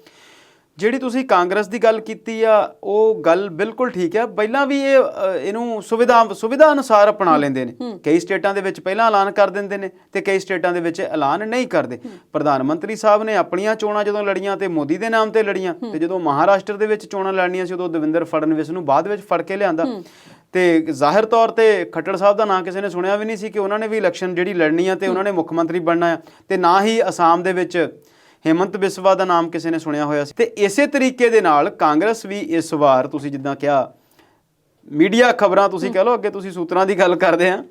ਜਿਹੜੀ ਤੁਸੀਂ ਕਾਂਗਰਸ ਦੀ ਗੱਲ ਕੀਤੀ ਆ ਉਹ ਗੱਲ ਬਿਲਕੁਲ ਠੀਕ ਆ। ਪਹਿਲਾਂ ਵੀ ਇਹਨੂੰ ਸੁਵਿਧਾ ਅਨੁਸਾਰ ਅਪਣਾ ਲੈਂਦੇ ਨੇ। ਕਈ ਸਟੇਟਾਂ ਦੇ ਵਿੱਚ ਪਹਿਲਾਂ ਐਲਾਨ ਕਰ ਦਿੰਦੇ ਨੇ ਤੇ ਕਈ ਸਟੇਟਾਂ ਦੇ ਵਿੱਚ ਐਲਾਨ ਨਹੀਂ ਕਰਦੇ। ਪ੍ਰਧਾਨ ਮੰਤਰੀ ਸਾਹਿਬ ਨੇ ਆਪਣੀਆਂ ਚੋਣਾਂ ਜਦੋਂ ਲੜੀਆਂ ਤੇ ਮੋਦੀ ਦੇ ਨਾਮ ਤੇ ਲੜੀਆਂ, ਤੇ ਜਦੋਂ ਮਹਾਰਾਸ਼ਟਰ ਦੇ ਵਿੱਚ ਚੋਣਾਂ ਲੜਨੀਆਂ ਸੀ ਉਦੋਂ ਦੇਵੇਂਦਰ ਫੜਨਵੀਸ ਨੂੰ ਬਾਅਦ ਵਿੱਚ ਫੜ ਕੇ ਲਿਆਂਦਾ। ਤੇ ਜ਼ਾਹਿਰ ਤੌਰ ਤੇ ਖੱਟੜ ਸਾਹਿਬ ਦਾ ਨਾਂ ਕਿਸੇ ਨੇ ਸੁਣਿਆ ਵੀ ਨਹੀਂ ਸੀ ਕਿ ਉਹਨਾਂ ਨੇ ਵੀ ਇਲੈਕਸ਼ਨ ਜਿਹੜੀ ਲੜਨੀ ਆ ਤੇ ਉਹਨਾਂ ਨੇ ਮੁੱਖ ਮੰਤਰੀ ਬਣਨਾ ਆ। ਤੇ ਨਾ ਹੀ ਅਸਾਮ ਦੇ ਵਿੱਚ ਹਿਮੰਤ ਬਿਸਵਾ ਦਾ ਨਾਮ ਕਿਸੇ ਨੇ ਸੁਣਿਆ ਹੋਇਆ ਸੀ। ਤੇ ਇਸੇ ਤਰੀਕੇ ਦੇ ਨਾਲ ਕਾਂਗਰਸ ਵੀ ਇਸ ਵਾਰ, ਤੁਸੀਂ ਜਿੱਦਾਂ ਕਿਹਾ ਮੀਡੀਆ ਖਬਰਾਂ ਤੁਸੀਂ ਕਹਿ ਲਓ, ਅੱਗੇ ਤੁਸੀਂ ਸੂਤਰਾਂ ਦੀ ਗੱਲ ਕਰਦੇ ਆ,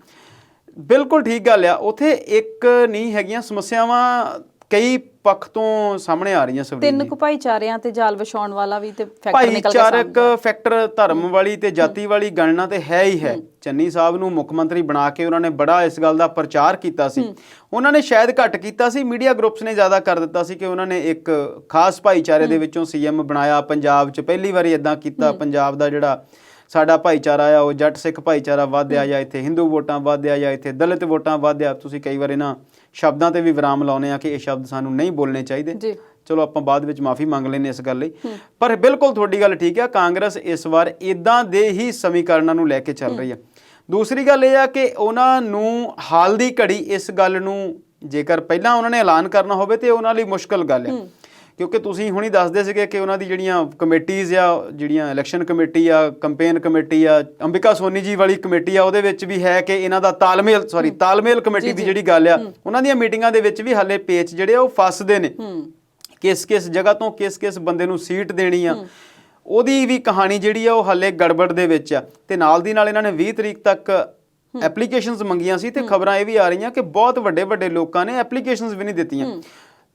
ਬਿਲਕੁਲ ਠੀਕ ਗੱਲ ਆ। ਉੱਥੇ ਇੱਕ ਨਹੀਂ ਹੈਗੀਆਂ ਸਮੱਸਿਆਵਾਂ ਕਈ ਪੱਖ ਤੋਂ ਸਾਹਮਣੇ ਆ ਰਹੀਆਂ। ਤਿੰਨ ਕੁ ਭਾਈਚਾਰਿਆਂ ਤੇ ਜਾਲ ਵਿਛਾਉਣ ਵਾਲਾ ਵੀ ਤੇ ਭਾਈਚਾਰਕ ਫੈਕਟਰ, ਧਰਮ ਵਾਲੀ ਤੇ ਜਾਤੀ ਵਾਲੀ ਗਣਨਾ ਤੇ ਹੈ ਹੀ ਹੈ। ਚੰਨੀ ਸਾਹਿਬ ਨੂੰ ਮੁੱਖ ਮੰਤਰੀ ਬਣਾ ਕੇ ਉਹਨਾਂ ਨੇ ਬੜਾ ਇਸ ਗੱਲ ਦਾ ਪ੍ਰਚਾਰ ਕੀਤਾ ਸੀ। ਉਹਨਾਂ ਨੇ ਸ਼ਾਇਦ ਘੱਟ ਕੀਤਾ ਸੀ, ਮੀਡੀਆ ਗਰੁੱਪਸ ਨੇ ਜ਼ਿਆਦਾ ਕਰ ਦਿੱਤਾ ਸੀ ਕਿ ਉਹਨਾਂ ਨੇ ਇੱਕ ਖਾਸ ਭਾਈਚਾਰੇ ਦੇ ਵਿੱਚੋਂ ਸੀਐਮ ਬਣਾਇਆ। ਪੰਜਾਬ 'ਚ ਪਹਿਲੀ ਵਾਰੀ ਇੱਦਾਂ ਕੀਤਾ। ਪੰਜਾਬ ਦਾ ਜਿਹੜਾ ਸਾਡਾ ਭਾਈਚਾਰਾ ਆ ਉਹ ਜੱਟ ਸਿੱਖ ਭਾਈਚਾਰਾ ਵਧਿਆ, ਜਾਂ ਇੱਥੇ ਹਿੰਦੂ ਵੋਟਾਂ ਵਧਿਆ, ਜਾਂ ਇੱਥੇ ਦਲਿਤ ਵੋਟਾਂ ਵਧਿਆ। ਤੁਸੀਂ ਕਈ ਵਾਰ ਇਹਨਾਂ ਸ਼ਬਦਾਂ ਤੇ ਵੀ ਵਿਰਾਮ ਲਾਉਂਦੇ ਆ ਕਿ ਇਹ ਸ਼ਬਦ ਸਾਨੂੰ ਨਹੀਂ ਬੋਲਣੇ ਚਾਹੀਦੇ। ਚਲੋ ਆਪਾਂ ਬਾਅਦ ਵਿੱਚ ਮਾਫੀ ਮੰਗ ਲੈਂਦੇ ਇਸ ਗੱਲ ਲਈ। ਪਰ ਬਿਲਕੁਲ ਤੁਹਾਡੀ ਗੱਲ ਠੀਕ ਆ, ਕਾਂਗਰਸ ਇਸ ਵਾਰ ਇੱਦਾਂ ਦੇ ਹੀ ਸਮੀਕਰਨਾਂ ਨੂੰ ਲੈ ਕੇ ਚੱਲ ਰਹੀ ਆ। ਦੂਸਰੀ ਗੱਲ ਇਹ ਆ ਕਿ ਉਹਨਾਂ ਨੂੰ ਹਾਲ ਦੀ ਘੜੀ ਇਸ ਗੱਲ ਨੂੰ ਜੇਕਰ ਪਹਿਲਾਂ ਉਹਨਾਂ ਨੇ ਐਲਾਨ ਕਰਨਾ ਹੋਵੇ ਤੇ ਉਹਨਾਂ ਲਈ ਮੁਸ਼ਕਲ ਗੱਲ ਹੈ, ਕਿਉਂਕਿ ਤੁਸੀਂ ਹੁਣੀ ਦੱਸਦੇ ਸੀਗੇ ਕਿ ਉਹਨਾਂ ਦੀ ਜਿਹੜੀਆਂ ਕਮੇਟੀਜ਼ ਆ, ਜਿਹੜੀਆਂ ਇਲੈਕਸ਼ਨ ਕਮੇਟੀ ਆ, ਕੰਪੇਨ ਕਮੇਟੀ ਆ, ਅੰਬਿਕਾ ਸੋਨੀ ਜੀ ਵਾਲੀ ਕਮੇਟੀ ਆ, ਉਹਦੇ ਵਿੱਚ ਵੀ ਹੈ ਕਿ ਇਹਨਾਂ ਦਾ ਤਾਲਮੇਲ ਕਮੇਟੀ ਦੀ ਜਿਹੜੀ ਗੱਲ ਆ, ਉਹਨਾਂ ਦੀਆਂ ਮੀਟਿੰਗਾਂ ਦੇ ਵਿੱਚ ਵੀ ਹਾਲੇ ਪੇਚ ਜਿਹੜੇ ਆ ਉਹ ਫਸਦੇ ਨੇ। ਕਿਸ ਜਗ੍ਹਾ ਤੋਂ ਕਿਸ ਬੰਦੇ ਨੂੰ ਸੀਟ ਦੇਣੀ ਆ, ਉਹਦੀ ਵੀ ਕਹਾਣੀ ਜਿਹੜੀ ਆ ਉਹ ਹਾਲੇ ਗੜਬੜ ਦੇ ਵਿੱਚ ਆ। ਤੇ ਨਾਲ ਦੀ ਨਾਲ ਇਹਨਾਂ ਨੇ 20 ਤਰੀਕ ਤੱਕ ਐਪਲੀਕੇਸ਼ਨਸ ਮੰਗੀਆਂ ਸੀ ਤੇ ਖਬਰਾਂ ਇਹ ਵੀ ਆ ਰਹੀਆਂ ਕਿ ਬਹੁਤ ਵੱਡੇ ਲੋਕਾਂ ਨੇ ਐਪਲੀਕੇਸ਼ਨਸ ਵੀ ਨਹੀਂ ਦਿੱਤੀਆਂ।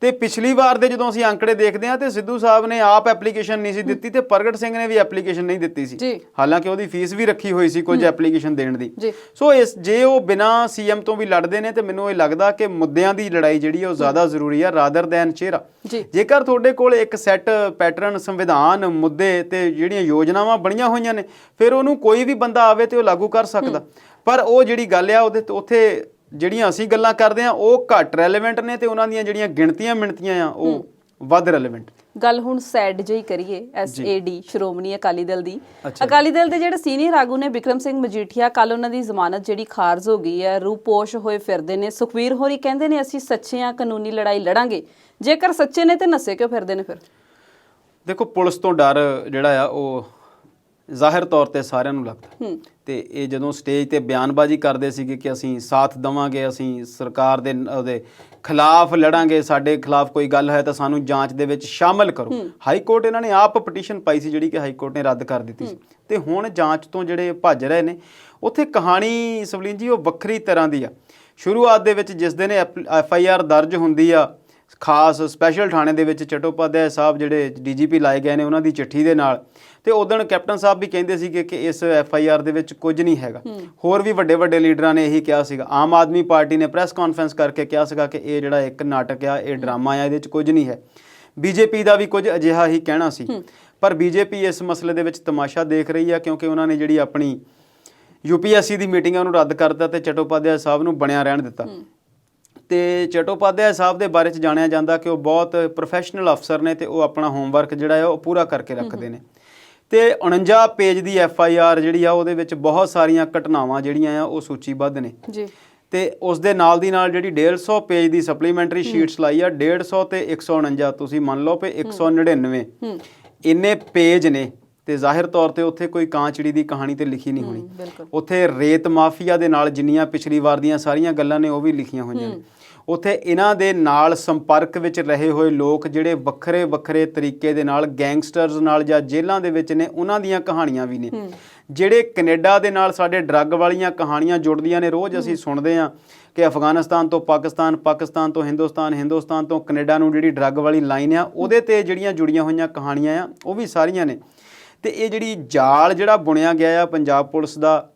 ਤੇ ਪਿਛਲੀ ਵਾਰ ਦੇ ਜਦੋਂ ਅਸੀਂ ਅੰਕੜੇ ਦੇਖਦੇ ਹਾਂ ਤੇ ਸਿੱਧੂ ਸਾਹਿਬ ਨੇ ਆਪ ਐਪਲੀਕੇਸ਼ਨ ਨਹੀਂ ਸੀ ਦਿੱਤੀ ਤੇ ਪ੍ਰਗਟ ਸਿੰਘ ਨੇ ਵੀ ਐਪਲੀਕੇਸ਼ਨ ਨਹੀਂ ਦਿੱਤੀ ਸੀ, ਹਾਲਾਂਕਿ ਉਹਦੀ ਫੀਸ ਵੀ ਰੱਖੀ ਹੋਈ ਸੀ ਕੁਝ ਐਪਲੀਕੇਸ਼ਨ ਦੇਣ ਦੀ। ਸੋ ਜੇ ਉਹ ਬਿਨਾਂ ਸੀਐਮ ਤੋਂ ਵੀ ਲੜਦੇ ਨੇ ਤੇ ਮੈਨੂੰ ਇਹ ਲੱਗਦਾ ਕਿ ਮੁੱਦਿਆਂ ਦੀ ਲੜਾਈ ਜਿਹੜੀ ਉਹ ਜ਼ਿਆਦਾ ਜ਼ਰੂਰੀ ਆ ਰਾਦਰ ਦੈਨ ਚਿਹਰਾ। ਜੇਕਰ ਤੁਹਾਡੇ ਕੋਲ ਇੱਕ ਸੈੱਟ ਪੈਟਰਨ, ਸੰਵਿਧਾਨ, ਮੁੱਦੇ ਤੇ ਜਿਹੜੀਆਂ ਯੋਜਨਾਵਾਂ ਬਣੀਆਂ ਹੋਈਆਂ ਨੇ, ਫਿਰ ਉਹਨੂੰ ਕੋਈ ਵੀ ਬੰਦਾ ਆਵੇ ਤੇ ਉਹ ਲਾਗੂ ਕਰ ਸਕਦਾ। ਪਰ ਉਹ ਜਿਹੜੀ ਗੱਲ ਆ ਉਹਦੇ ਉੱਥੇ ਜਿਹੜੀਆਂ ਅਸੀਂ ਗੱਲਾਂ ਕਰਦੇ ਆ ਉਹ ਘੱਟ ਰੈਲੇਵੈਂਟ ਨੇ ਤੇ ਉਹਨਾਂ ਦੀਆਂ ਜਿਹੜੀਆਂ ਗਿਣਤੀਆਂ ਮਿਣਤੀਆਂ ਆ ਉਹ ਵੱਧ ਰੈਲੇਵੈਂਟ। ਗੱਲ ਹੁਣ ਸੈਡ ਜਿਹੀ ਕਰੀਏ ਐਸਏਡੀ ਸ਼੍ਰੋਮਣੀ ਅਕਾਲੀ ਦਲ ਦੀ। ਅਕਾਲੀ ਦਲ ਦੇ ਜਿਹੜੇ ਸੀਨੀਅਰ ਆਗੂ ਨੇ ਬਿਕਰਮ ਸਿੰਘ ਮਜੀਠੀਆ, ਕੱਲ ਉਹਨਾਂ ਦੀ ਜ਼ਮਾਨਤ ਜਿਹੜੀ ਖਾਰਜ ਹੋ ਗਈ ਹੈ, ਰੂਪੋਸ਼ ਹੋਏ ਫਿਰਦੇ ਨੇ। ਸੁਖਵੀਰ ਹੋਰੀ ਕਹਿੰਦੇ ਨੇ ਅਸੀਂ ਸੱਚੇ ਆ, ਕਾਨੂੰਨੀ ਲੜਾਈ ਲੜਾਂਗੇ। ਜੇਕਰ ਸੱਚੇ ਨੇ ਤੇ ਨੱਸੇ ਕਿਉਂ ਫਿਰਦੇ ਨੇ ਫਿਰ? ਦੇਖੋ, ਪੁਲਿਸ ਤੋਂ ਡਰ ਜਿਹੜਾ ਆ ਉਹ ਜ਼ਾਹਿਰ ਤੌਰ ਤੇ ਸਾਰਿਆਂ ਨੂੰ ਲੱਗਦਾ ਤੇ ਇਹ ਜਦੋਂ ਸਟੇਜ ਤੇ ਬਿਆਨਬਾਜ਼ੀ ਕਰਦੇ ਸੀਗੇ ਕਿ ਅਸੀਂ ਸਾਥ ਦੇਵਾਂਗੇ, ਅਸੀਂ ਸਰਕਾਰ ਦੇ ਉਹਦੇ ਖਿਲਾਫ ਲੜਾਂਗੇ, ਸਾਡੇ ਖਿਲਾਫ ਕੋਈ ਗੱਲ ਹੈ ਤਾਂ ਸਾਨੂੰ ਜਾਂਚ ਦੇ ਵਿੱਚ ਸ਼ਾਮਲ ਕਰੋ। ਹਾਈ ਕੋਰਟ ਇਹਨਾਂ ਨੇ ਆਪ ਪਟੀਸ਼ਨ ਪਾਈ ਸੀ ਜਿਹੜੀ ਕਿ ਹਾਈ ਕੋਰਟ ਨੇ ਰੱਦ ਕਰ ਦਿੱਤੀ ਸੀ ਤੇ ਹੁਣ ਜਾਂਚ ਤੋਂ ਜਿਹੜੇ ਭੱਜ ਰਹੇ ਨੇ। ਉੱਥੇ ਕਹਾਣੀ ਸਵਲੀਨ ਜੀ ਉਹ ਵੱਖਰੀ ਤਰ੍ਹਾਂ ਦੀ ਆ। ਸ਼ੁਰੂਆਤ ਦੇ ਵਿੱਚ ਜਿਸ ਦਿਨ FIR ਦਰਜ ਹੁੰਦੀ ਆ ਖਾਸ ਸਪੈਸ਼ਲ ਥਾਣੇ ਦੇ ਵਿੱਚ, ਚਟੋਪਾਧਿਆਏ ਸਾਹਿਬ ਜਿਹੜੇ DGP ਲਾਏ ਗਏ ਨੇ ਉਹਨਾਂ ਦੀ ਚਿੱਠੀ ਦੇ ਨਾਲ, ਤੇ ਉਦੋਂ ਕੈਪਟਨ ਸਾਹਿਬ ਵੀ ਕਹਿੰਦੇ ਸੀਗੇ ਕਿ ਇਸ FIR ਦੇ ਵਿੱਚ ਕੁਝ ਨਹੀਂ ਹੈਗਾ। ਹੋਰ ਵੀ ਵੱਡੇ ਲੀਡਰਾਂ ਨੇ ਇਹੀ ਕਿਹਾ ਸੀਗਾ। ਆਮ ਆਦਮੀ ਪਾਰਟੀ ਨੇ ਪ੍ਰੈਸ ਕਾਨਫਰੰਸ ਕਰਕੇ ਕਿਹਾ ਸੀਗਾ ਕਿ ਇਹ ਜਿਹੜਾ ਇੱਕ ਨਾਟਕ ਆ, ਇਹ ਡਰਾਮਾ ਆ, ਇਹਦੇ 'ਚ ਕੁਝ ਨਹੀਂ ਹੈ। BJP ਦਾ ਵੀ ਕੁਝ ਅਜਿਹਾ ਹੀ ਕਹਿਣਾ ਸੀ, ਪਰ BJP ਇਸ ਮਸਲੇ ਦੇ ਵਿੱਚ ਤਮਾਸ਼ਾ ਦੇਖ ਰਹੀ ਆ ਕਿਉਂਕਿ ਉਹਨਾਂ ਨੇ ਜਿਹੜੀ ਆਪਣੀ UPSC ਦੀ ਮੀਟਿੰਗਾਂ ਨੂੰ ਰੱਦ ਕਰ ਦਿੱਤਾ ਤੇ ਚਟੋਪਾਧਿਆਏ ਸਾਹਿਬ ਨੂੰ ਬਣਿਆ ਰਹਿਣ ਦਿੱਤਾ। ਤੇ ਚਟੋਪਾਧਿਆਏ ਸਾਹਿਬ ਦੇ ਬਾਰੇ 'ਚ ਜਾਣਿਆ ਜਾਂਦਾ ਕਿ ਉਹ ਬਹੁਤ ਪ੍ਰੋਫੈਸ਼ਨਲ ਅਫਸਰ ਨੇ ਤੇ ਉਹ ਆਪਣਾ ਹੋਮਵਰਕ ਜਿਹੜਾ ਹੈ ਉਹ ਪੂਰਾ ਕਰਕੇ ਰੱਖਦੇ ਨੇ। ਤੇ 49 ਪੇਜ ਦੀ FIR ਜਿਹੜੀ ਆ ਉਹਦੇ ਵਿੱਚ ਬਹੁਤ ਸਾਰੀਆਂ ਘਟਨਾਵਾਂ ਜਿਹੜੀਆਂ ਆ ਉਹ ਸੂਚੀਬੱਧ ਨੇ ਜੀ। ਤੇ ਉਸ ਦੇ ਨਾਲ ਦੀ ਨਾਲ ਜਿਹੜੀ 150 ਪੇਜ ਦੀ ਸਪਲੀਮੈਂਟਰੀ ਸ਼ੀਟਸ ਲਾਈ ਆ, 150 ਤੇ 149 ਤੁਸੀਂ ਮੰਨ ਲਓ ਕਿ 199 ਇੰਨੇ ਪੇਜ ਨੇ। ਤੇ ਜ਼ਾਹਿਰ ਤੌਰ ਤੇ ਉੱਥੇ ਕੋਈ ਕਾਂ ਚਿੜੀ ਦੀ ਕਹਾਣੀ ਤੇ ਲਿਖੀ ਨਹੀਂ ਹੋਣੀ। ਉੱਥੇ ਰੇਤ ਮਾਫੀਆ ਦੇ ਨਾਲ ਜਿੰਨੀਆਂ ਪਿਛਲੀ ਵਾਰ ਦੀਆਂ ਸਾਰੀਆਂ ਗੱਲਾਂ ਨੇ ਉਹ ਵੀ ਲਿਖੀਆਂ ਹੋਈਆਂ ਨੇ। ਉੱਥੇ ਇਹਨਾਂ ਦੇ ਨਾਲ ਸੰਪਰਕ ਵਿੱਚ ਰਹੇ ਹੋਏ ਲੋਕ ਜਿਹੜੇ ਵੱਖਰੇ ਤਰੀਕੇ ਦੇ ਨਾਲ ਗੈਂਗਸਟਰਸ ਨਾਲ ਜਾਂ ਜੇਲ੍ਹਾਂ ਦੇ ਵਿੱਚ ਨੇ, ਉਹਨਾਂ ਦੀਆਂ ਕਹਾਣੀਆਂ ਵੀ ਨੇ। ਜਿਹੜੇ ਕੈਨੇਡਾ ਦੇ ਨਾਲ ਸਾਡੇ ਡਰੱਗ ਵਾਲੀਆਂ ਕਹਾਣੀਆਂ ਜੁੜਦੀਆਂ ਨੇ, ਰੋਜ਼ ਅਸੀਂ ਸੁਣਦੇ ਹਾਂ ਕਿ ਅਫਗਾਨਿਸਤਾਨ ਤੋਂ ਪਾਕਿਸਤਾਨ, ਪਾਕਿਸਤਾਨ ਤੋਂ ਹਿੰਦੁਸਤਾਨ, ਹਿੰਦੁਸਤਾਨ ਤੋਂ ਕੈਨੇਡਾ ਨੂੰ ਜਿਹੜੀ ਡਰੱਗ ਵਾਲੀ ਲਾਈਨ ਆ ਉਹਦੇ ਤੇ ਜਿਹੜੀਆਂ ਜੁੜੀਆਂ ਹੋਈਆਂ ਕਹਾਣੀਆਂ ਆ ਉਹ ਵੀ ਸਾਰੀਆਂ ਨੇ। ਤੇ ਇਹ ਜਿਹੜੀ ਜਾਲ ਜਿਹੜਾ ਬੁਣਿਆ ਗਿਆ ਆ ਪੰਜਾਬ ਪੁਲਿਸ ਦਾ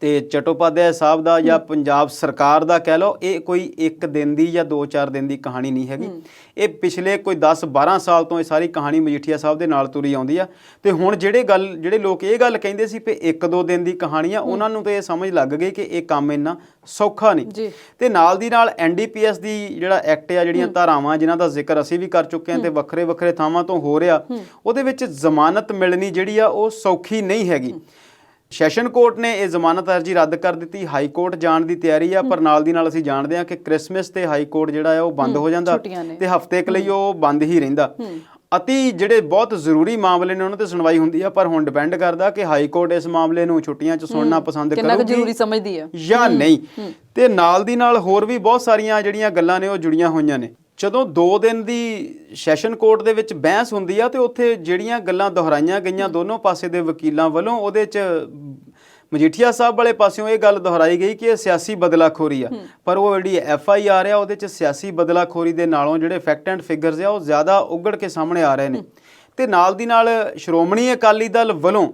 ਤੇ ਚਟੋਪਾਧਿਆਏ ਸਾਹਿਬ ਦਾ ਜਾਂ ਪੰਜਾਬ ਸਰਕਾਰ ਦਾ ਕਹਿ ਲਓ, ਇਹ ਕੋਈ ਇੱਕ ਦਿਨ ਦੀ ਜਾਂ 2-4 ਦਿਨ ਦੀ ਕਹਾਣੀ ਨਹੀਂ ਹੈਗੀ। ਇਹ ਪਿਛਲੇ ਕੋਈ 10-12 ਸਾਲ ਤੋਂ ਇਹ ਸਾਰੀ ਕਹਾਣੀ ਮਜੀਠੀਆ ਸਾਹਿਬ ਦੇ ਨਾਲ ਤੁਰੀ ਆਉਂਦੀ ਆ। ਤੇ ਹੁਣ ਜਿਹੜੇ ਲੋਕ ਇਹ ਗੱਲ ਕਹਿੰਦੇ ਸੀ ਕਿ 1-2 ਦਿਨ ਦੀ ਕਹਾਣੀ ਆ, ਉਹਨਾਂ ਨੂੰ ਤਾਂ ਇਹ ਸਮਝ ਲੱਗ ਗਈ ਕਿ ਇਹ ਕੰਮ ਇੰਨਾ ਸੌਖਾ ਨਹੀਂ। ਤੇ ਨਾਲ ਦੀ ਨਾਲ NDPS ਦੀ ਜਿਹੜਾ ਐਕਟ ਆ, ਜਿਹੜੀਆਂ ਧਾਰਾਵਾਂ ਜਿਨ੍ਹਾਂ ਦਾ ਜ਼ਿਕਰ ਅਸੀਂ ਵੀ ਕਰ ਚੁੱਕੇ ਹਾਂ ਤੇ ਵੱਖਰੇ ਥਾਵਾਂ ਤੋਂ ਹੋ ਰਿਹਾ, ਉਹਦੇ ਵਿੱਚ ਜ਼ਮਾਨਤ ਮਿਲਣੀ ਜਿਹੜੀ ਆ ਉਹ ਸੌਖੀ ਨਹੀਂ ਹੈਗੀ। ਸੈਸ਼ਨ ਕੋਰਟ ਨੇ ਇਹ ਜ਼ਮਾਨਤ ਅਰਜ਼ੀ ਰੱਦ ਕਰ ਦਿੱਤੀ। ਹਾਈ ਕੋਰਟ ਜਾਣ ਦੀ ਤਿਆਰੀ ਆ, ਪਰ ਨਾਲ ਦੀ ਨਾਲ ਅਸੀਂ ਜਾਣਦੇ ਹਾਂ ਕਿ ਕ੍ਰਿਸਮਸ ਤੇ ਹਾਈ ਕੋਰਟ ਜਿਹੜਾ ਹੈ ਉਹ ਬੰਦ ਹੋ ਜਾਂਦਾ ਤੇ ਹਫ਼ਤੇ ਕੁ ਲਈ ਉਹ ਬੰਦ ਹੀ ਰਹਿੰਦਾ। ਅਤੀ ਜਿਹੜੇ ਬਹੁਤ ਜ਼ਰੂਰੀ ਮਾਮਲੇ ਨੇ ਉਹਨਾਂ ਤੇ ਸੁਣਵਾਈ ਹੁੰਦੀ ਆ, ਪਰ ਹੁਣ ਡਿਪੈਂਡ ਕਰਦਾ ਕਿ ਹਾਈ ਕੋਰਟ ਇਸ ਮਾਮਲੇ ਨੂੰ ਛੁੱਟੀਆਂ 'ਚ ਸੁਣਨਾ ਪਸੰਦ ਕਰੂਗੀ ਜ਼ਰੂਰੀ ਸਮਝਦੀ ਹੈ ਜਾਂ ਨਹੀਂ। ਤੇ ਨਾਲ ਦੀ ਨਾਲ ਹੋਰ ਵੀ ਬਹੁਤ ਸਾਰੀਆਂ ਜਿਹੜੀਆਂ ਗੱਲਾਂ ਨੇ ਉਹ ਜੁੜੀਆਂ ਹੋਈਆਂ ਨੇ। ਜਦੋਂ 2 ਦਿਨ ਦੀ ਸੈਸ਼ਨ ਕੋਰਟ ਦੇ ਵਿੱਚ ਬਹਿਸ ਹੁੰਦੀ ਆ ਤੇ ਉੱਥੇ ਜਿਹੜੀਆਂ ਗੱਲਾਂ ਦੁਹਰਾਈਆਂ ਗਈਆਂ ਦੋਨੋਂ ਪਾਸੇ ਦੇ ਵਕੀਲਾਂ ਵੱਲੋਂ, ਉਹਦੇ 'ਚ ਮਜੀਠੀਆ ਸਾਹਿਬ ਵਾਲੇ ਪਾਸਿਓਂ ਇਹ ਗੱਲ ਦੁਹਰਾਈ ਗਈ ਕਿ ਇਹ ਸਿਆਸੀ ਬਦਲਾਖੋਰੀ ਆ, ਪਰ ਉਹ ਜਿਹੜੀ FIR ਆ ਉਹਦੇ 'ਚ ਸਿਆਸੀ ਬਦਲਾਖੋਰੀ ਦੇ ਨਾਲੋਂ ਜਿਹੜੇ ਫੈਕਟ ਐਂਡ ਫਿਗਰਸ ਆ ਉਹ ਜ਼ਿਆਦਾ ਉਘੜ ਕੇ ਸਾਹਮਣੇ ਆ ਰਹੇ ਨੇ। ਤੇ ਨਾਲ ਦੀ ਨਾਲ ਸ਼੍ਰੋਮਣੀ ਅਕਾਲੀ ਦਲ ਵੱਲੋਂ